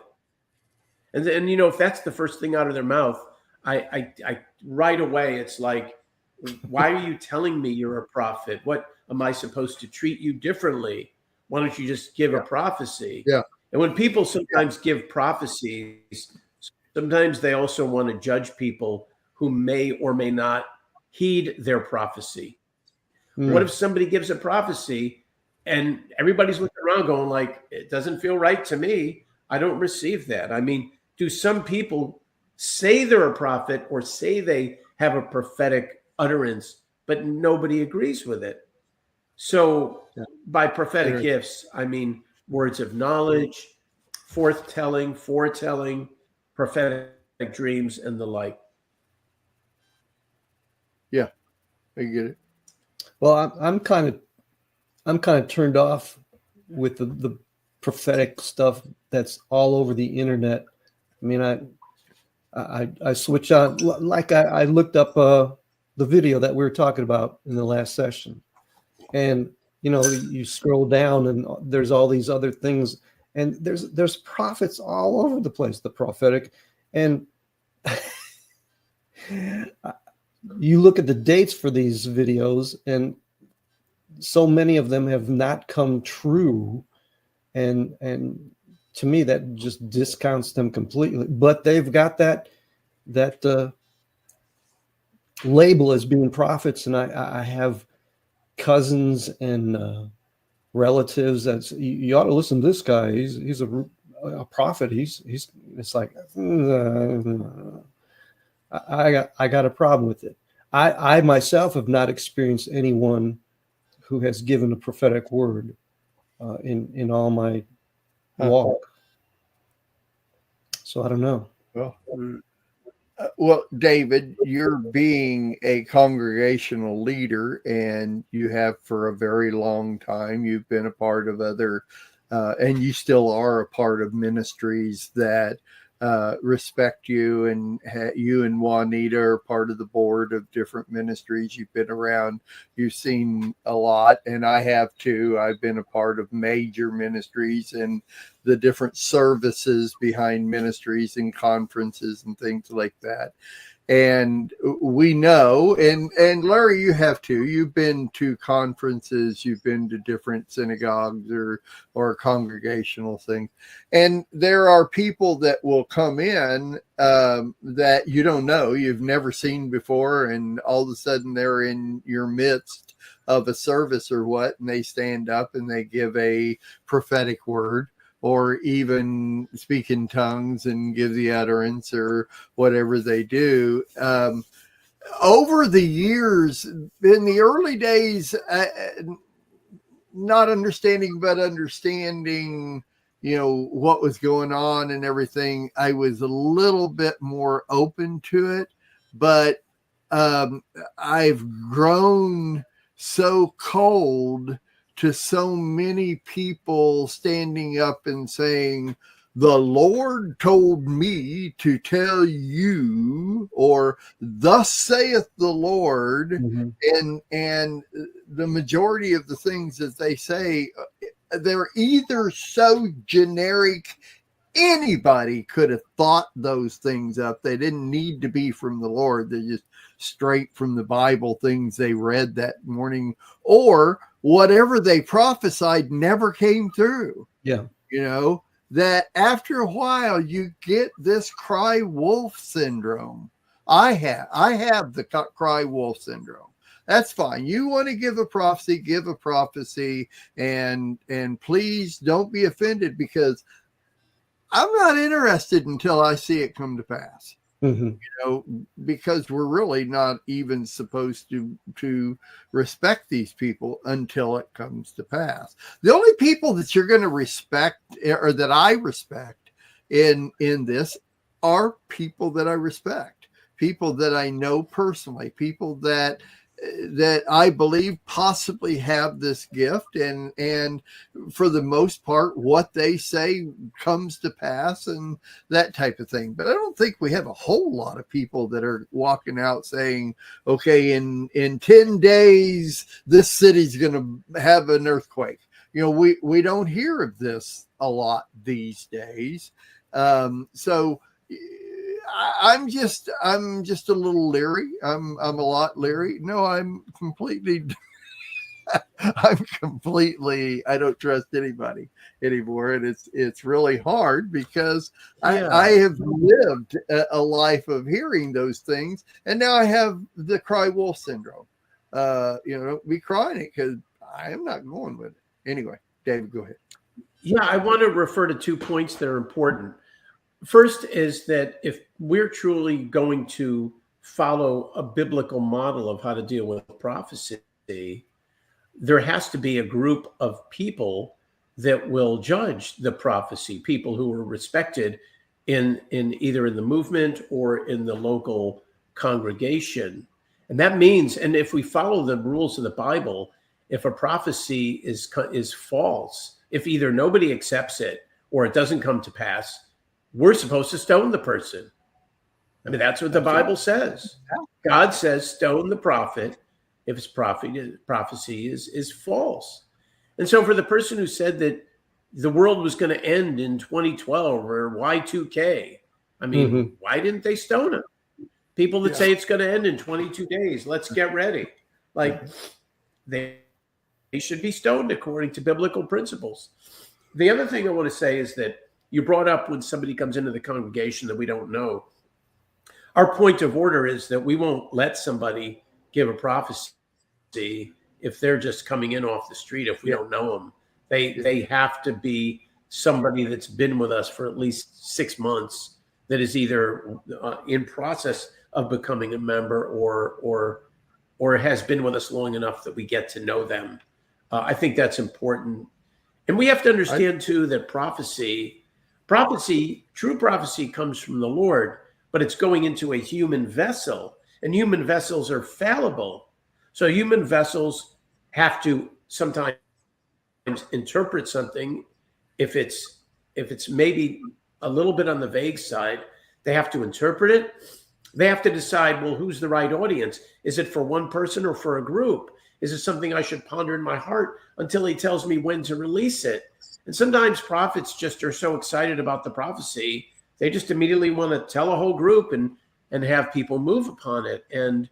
and if that's the first thing out of their mouth, I right away, it's like, why are you telling me you're a prophet? What am I supposed to treat you differently? Why don't you just give a prophecy? Yeah. And when people sometimes give prophecies, sometimes they also want to judge people who may or may not heed their prophecy. What if somebody gives a prophecy and everybody's looking around going like, it doesn't feel right to me. I don't receive that. I mean, do some people say they're a prophet or say they have a prophetic utterance, but nobody agrees with it? So by prophetic gifts, I mean words of knowledge, foretelling, prophetic dreams, and the like. Yeah, I get it. Well, I'm kind of turned off with the prophetic stuff that's all over the internet. I mean, I switch on, like I looked up the video that we were talking about in the last session. And, you know, you scroll down and there's all these other things, and there's prophets all over the place, the prophetic. And you look at the dates for these videos, and so many of them have not come true. And to me, that just discounts them completely. But they've got that label as being prophets, and I have cousins and relatives that's, you ought to listen to this guy. He's a prophet. He's it's like I got a problem with it. I myself have not experienced anyone who has given a prophetic word in all my walk. So I don't know. Well, David, you're being a congregational leader, and you have for a very long time. You've been a part of other, and you still are a part of ministries that respect you, and you and Juanita are part of the board of different ministries. You've been around, you've seen a lot, and I have too. I've been a part of major ministries and the different services behind ministries and conferences and things like that. And we know, and Larry, you have too. You've been to conferences, you've been to different synagogues or congregational things. And there are people that will come in that you don't know, you've never seen before, and all of a sudden they're in your midst of a service or what, and they stand up and they give a prophetic word, or even speak in tongues and give the utterance, or whatever they do. Over the years, in the early days, not understanding, but understanding, you know, what was going on and everything, I was a little bit more open to it. But I've grown so cold to so many people standing up and saying, the Lord told me to tell you, or thus saith the Lord. Mm-hmm. And the majority of the things that they say, they're either so generic, anybody could have thought those things up. They didn't need to be from the Lord. They're just straight from the Bible, things they read that morning, or whatever they prophesied never came through. Yeah. You know, that after a while you get this cry wolf syndrome. I have the cry wolf syndrome. That's fine. You want to give a prophecy, give a prophecy, and please don't be offended, because I'm not interested until I see it come to pass. Mm-hmm. You know, because we're really not even supposed to respect these people until it comes to pass. The only people that you're going to respect, or that I respect in this, are people that I respect, people that I know personally, people that I believe possibly have this gift, and for the most part, what they say comes to pass, and that type of thing. But I don't think we have a whole lot of people that are walking out saying, okay, in 10 days, this city's going to have an earthquake. You know, we don't hear of this a lot these days. So I'm just a little leery. I'm a lot leery. No, I'm completely I don't trust anybody anymore. And it's really hard, because I have lived a life of hearing those things. And now I have the cry wolf syndrome. You know, be crying it, because I am not going with it. Anyway, David, go ahead. Yeah, I want to refer to 2 points that are important. First is that if we're truly going to follow a biblical model of how to deal with prophecy, there has to be a group of people that will judge the prophecy, people who are respected in either in the movement or in the local congregation. And that means, and if we follow the rules of the Bible, if a prophecy is false, if either nobody accepts it or it doesn't come to pass, we're supposed to stone the person. I mean, that's what the Bible says. God says, stone the prophet if his prophecy is false. And so for the person who said that the world was going to end in 2012 or Y2K, I mean, why didn't they stone him? People that say it's going to end in 22 days, let's get ready. Like, they should be stoned according to biblical principles. The other thing I want to say is that you brought up when somebody comes into the congregation that we don't know. Our point of order is that we won't let somebody give a prophecy if they're just coming in off the street, if we don't know them. They have to be somebody that's been with us for at least 6 months, that is either in process of becoming a member or has been with us long enough that we get to know them. I think that's important. And we have to understand too that prophecy, true prophecy comes from the Lord, but it's going into a human vessel, and human vessels are fallible. So human vessels have to sometimes interpret something. If it's maybe a little bit on the vague side, they have to interpret it. They have to decide, well, who's the right audience? Is it for one person or for a group? Is it something I should ponder in my heart until he tells me when to release it? And sometimes prophets just are so excited about the prophecy, they just immediately want to tell a whole group and have people move upon it. And,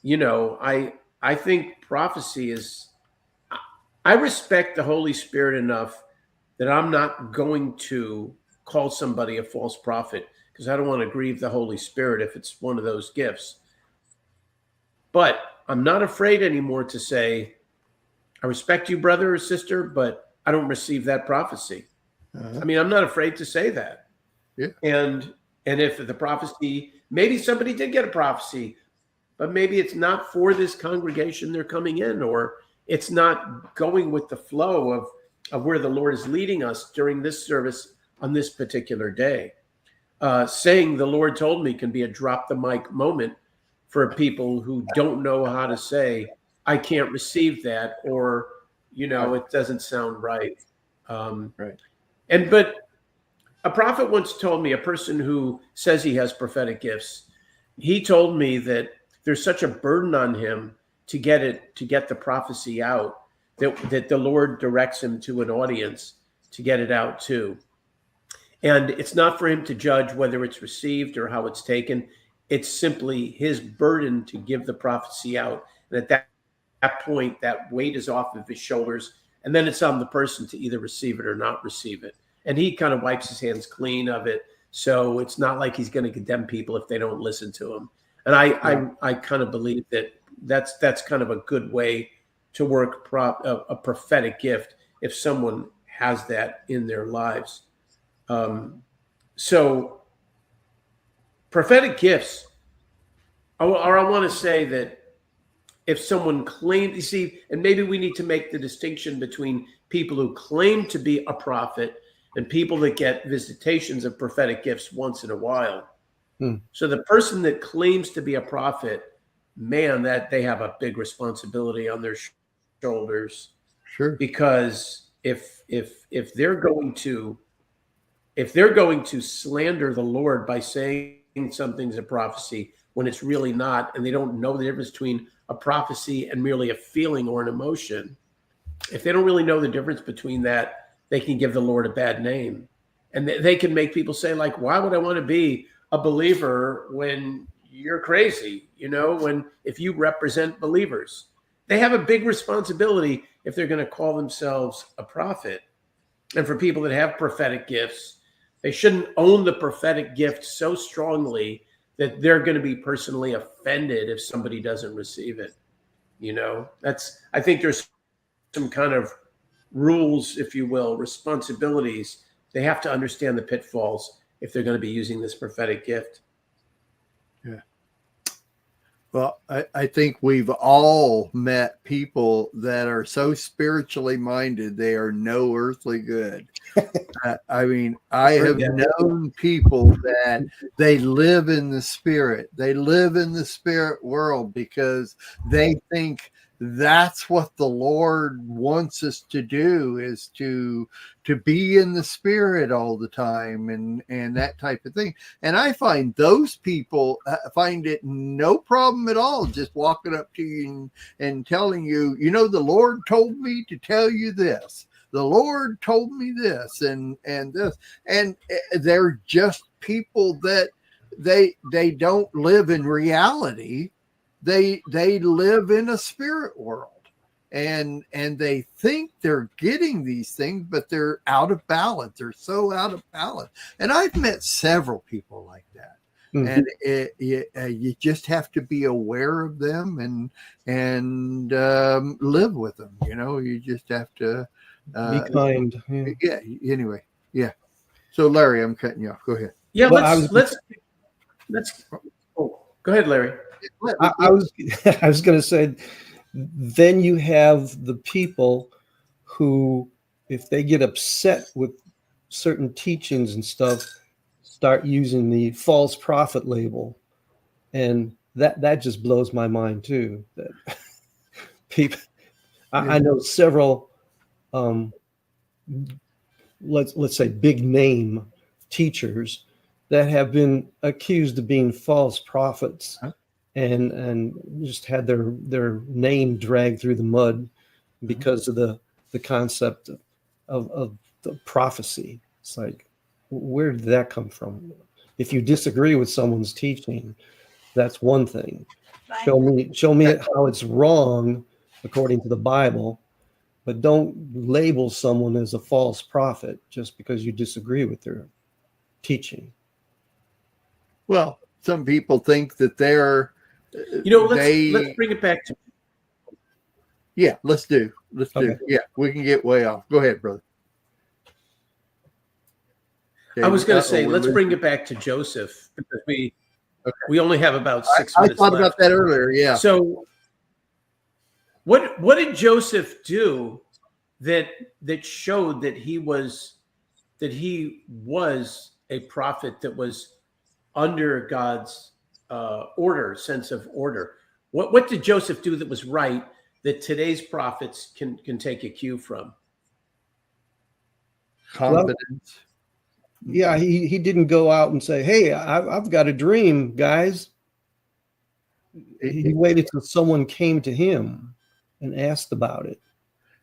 you know, I think prophecy is, I respect the Holy Spirit enough that I'm not going to call somebody a false prophet, because I don't want to grieve the Holy Spirit if it's one of those gifts. But I'm not afraid anymore to say, I respect you, brother or sister, but I don't receive that prophecy. I mean, I'm not afraid to say that. Yeah. And if the prophecy, maybe somebody did get a prophecy, but maybe it's not for this congregation they're coming in, or it's not going with the flow of where the Lord is leading us during this service on this particular day. Saying the Lord told me can be a drop the mic moment for people who don't know how to say, I can't receive that, or, you know, it doesn't sound right. Right. But a prophet once told me, a person who says he has prophetic gifts, he told me that there's such a burden on him to get the prophecy out, that the Lord directs him to an audience to get it out to. And it's not for him to judge whether it's received or how it's taken. It's simply his burden to give the prophecy out. And at that point, that weight is off of his shoulders. And then it's on the person to either receive it or not receive it. And he kind of wipes his hands clean of it. So it's not like he's going to condemn people if they don't listen to him. And I kind of believe that that's kind of a good way to work a prophetic gift if someone has that in their lives. So prophetic gifts, I want to say that if someone claimed, you see, and maybe we need to make the distinction between people who claim to be a prophet and people that get visitations of prophetic gifts once in a while. So the person that claims to be a prophet, man, that they have a big responsibility on their shoulders. Sure. Because if they're going to slander the Lord by saying something's a prophecy when it's really not, and they don't know the difference between a prophecy and merely a feeling or an emotion, if they don't really know the difference between that, they can give the Lord a bad name. And they can make people say, like, why would I want to be a believer when you're crazy? You know, if you represent believers, they have a big responsibility if they're going to call themselves a prophet. And for people that have prophetic gifts, they shouldn't own the prophetic gift so strongly that they're going to be personally offended if somebody doesn't receive it. You know, I think there's some kind of rules, if you will, responsibilities. They have to understand the pitfalls if they're going to be using this prophetic gift. Yeah. Well, I think we've all met people that are so spiritually minded, they are no earthly good. I mean, I have known people that they live in the spirit. They live in the spirit world because they think that's what the Lord wants us to do, is to be in the Spirit all the time, and that type of thing. And I find those people find it no problem at all just walking up to you and telling you, the Lord told me to tell you this. The Lord told me this and this. And they're just people that they don't live in reality. They live in a spirit world, and they think they're getting these things, but they're out of balance. They're so out of balance. And I've met several people like that. Mm-hmm. And you just have to be aware of them and live with them. You just have to be kind. Yeah. Anyway. Yeah. So Larry, I'm cutting you off. Go ahead. Yeah. Well, let's. Oh, go ahead, Larry. I was going to say, then you have the people who, if they get upset with certain teachings and stuff, start using the false prophet label, and that just blows my mind too. That people, I know several, let's say big name teachers that have been accused of being false prophets. Huh? And just had their name dragged through the mud because of the concept of the prophecy. It's like, where did that come from? If you disagree with someone's teaching, that's one thing. Show me how it's wrong according to the Bible, but don't label someone as a false prophet just because you disagree with their teaching. Well, some people think that they're let's bring it back to. Yeah, let's do. Yeah, we can get way off. Go ahead, brother. Okay, I was going to say, let's bring it back to Joseph, because we only have about 6 minutes. I thought about that earlier. Yeah. So, what did Joseph do that showed that he was a prophet that was under God's sense of order? What did Joseph do that was right that today's prophets can take a cue from? Confidence. Yeah, he didn't go out and say, "Hey, I've got a dream, guys." He waited till someone came to him and asked about it.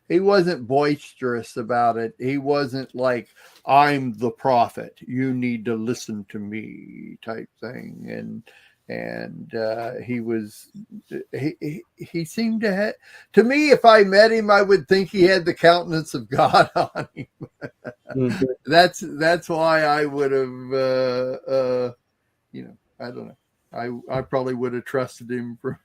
He wasn't boisterous about it. He wasn't like, "I'm the prophet, you need to listen to me" type thing. And he seemed to have, to me, if I met him, I would think he had the countenance of God on him. Mm-hmm. That's why I would have, I don't know. I probably would have trusted him for,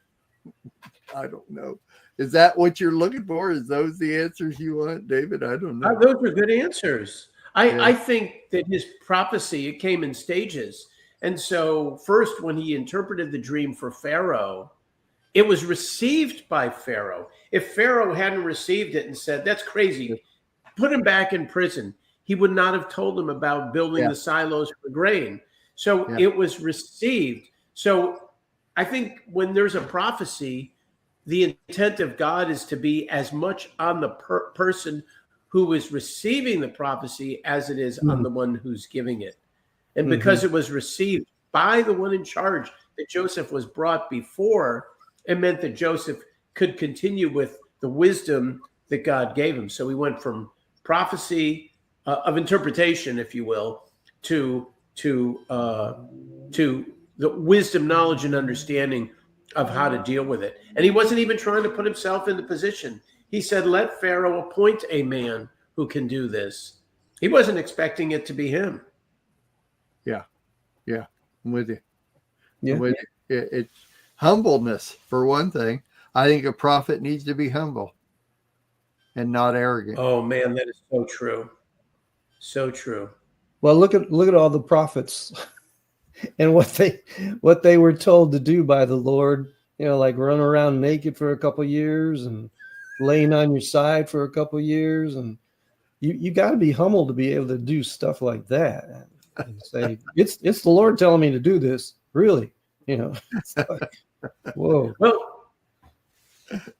I don't know. Is that what you're looking for? Is those the answers you want, David? I don't know. Those are good answers. I think that his prophecy, it came in stages. And so first, when he interpreted the dream for Pharaoh, it was received by Pharaoh. If Pharaoh hadn't received it and said, "That's crazy," put him back in prison, he would not have told him about building the silos for grain. So it was received. So I think when there's a prophecy, the intent of God is to be as much on the person who is receiving the prophecy as it is on the one who's giving it. And because it was received by the one in charge that Joseph was brought before, it meant that Joseph could continue with the wisdom that God gave him. So he went from prophecy of interpretation, if you will, to the wisdom, knowledge, and understanding of how to deal with it. And he wasn't even trying to put himself in the position. He said, "Let Pharaoh appoint a man who can do this." He wasn't expecting it to be him. Yeah, I'm with you. Yeah. It's humbleness, for one thing. I think a prophet needs to be humble and not arrogant. Oh man, that is so true. So true. Well, look at all the prophets and what they were told to do by the Lord. Like run around naked for a couple of years and laying on your side for a couple of years, and you got to be humble to be able to do stuff like that. And say, it's the Lord telling me to do this, really, It's like, whoa. Well,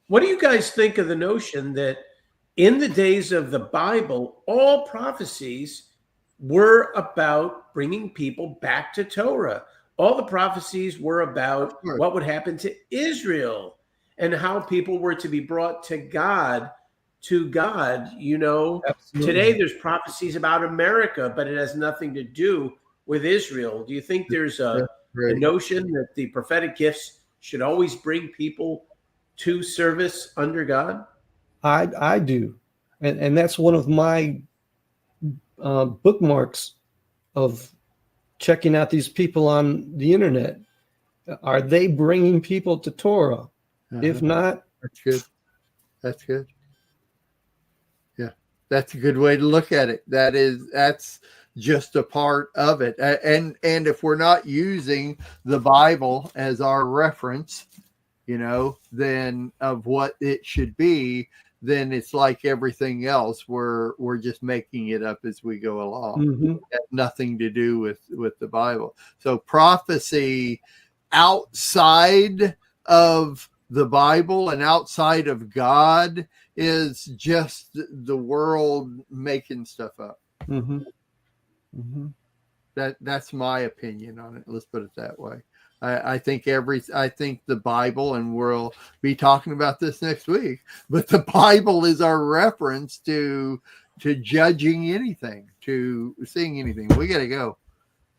What do you guys think of the notion that in the days of the Bible, all prophecies were about bringing people back to Torah? All the prophecies were about what would happen to Israel and how people were to be brought to God. You know, Absolutely. today there's prophecies about America, but it has nothing to do with Israel. Do you think there's a notion that the prophetic gifts should always bring people to service under God? I do, and that's one of my bookmarks of checking out these people on the internet. Are they bringing people to Torah? If not, that's good. That's good. Yeah, that's a good way to look at it. That's just a part of it. And if we're not using the Bible as our reference, you know, then of what it should be, then it's like everything else. We're just making it up as we go along. Mm-hmm. It has nothing to do with the Bible. So prophecy outside of the Bible and outside of God is just the world making stuff up. Mm-hmm. Mm-hmm. That's my opinion on it. Let's put it that way. I think the Bible, and we'll be talking about this next week, but the Bible is our reference to judging anything, to seeing anything. We got to go.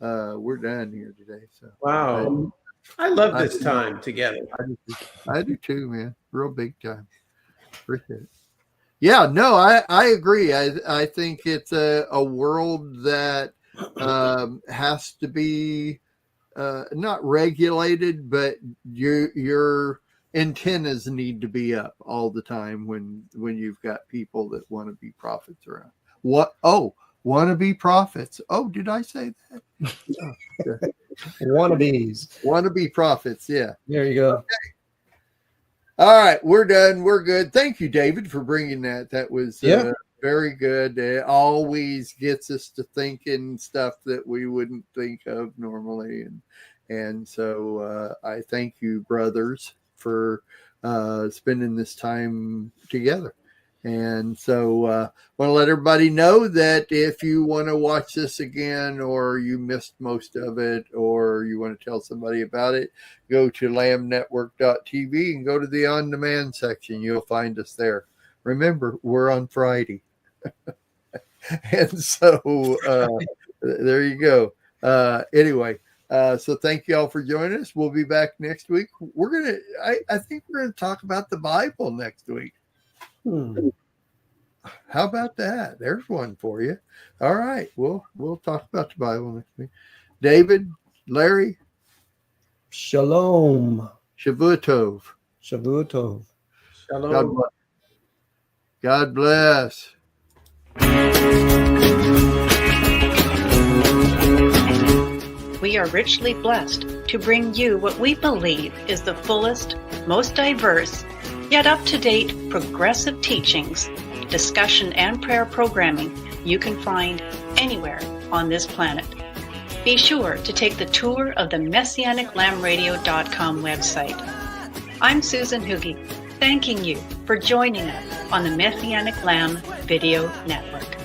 We're done here today. So wow. I love this time together. I do too, man. Real big time. Appreciate it. Yeah, no, I agree. I think it's a world that has to be not regulated, but your antennas need to be up all the time when you've got people that want to be prophets around. What? Oh, want to be prophets. Oh, did I say that? Yeah. Wannabes. Want to be prophets. Yeah. There you go. Okay. All right, we're done. We're good. Thank you, David, for bringing that. That was very good. It always gets us to thinking stuff that we wouldn't think of normally. And so I thank you, brothers, for spending this time together. And so I want to let everybody know that if you want to watch this again, or you missed most of it, or you want to tell somebody about it, go to lambnetwork.tv and go to the on-demand section. You'll find us there. Remember, we're on Friday. And so there you go. Anyway, so thank you all for joining us. We'll be back next week. I think we're going to talk about the Bible next week. How about that? There's one for you. All right. We'll talk about the Bible next week. David, Larry. Shalom. Shavua Tov. Shavua Tov. Shalom. God bless. We are richly blessed to bring you what we believe is the fullest, most diverse, yet up-to-date progressive teachings, discussion, and prayer programming you can find anywhere on this planet. Be sure to take the tour of the MessianicLambRadio.com website. I'm Susan Hugi, thanking you for joining us on the Messianic Lamb Video Network.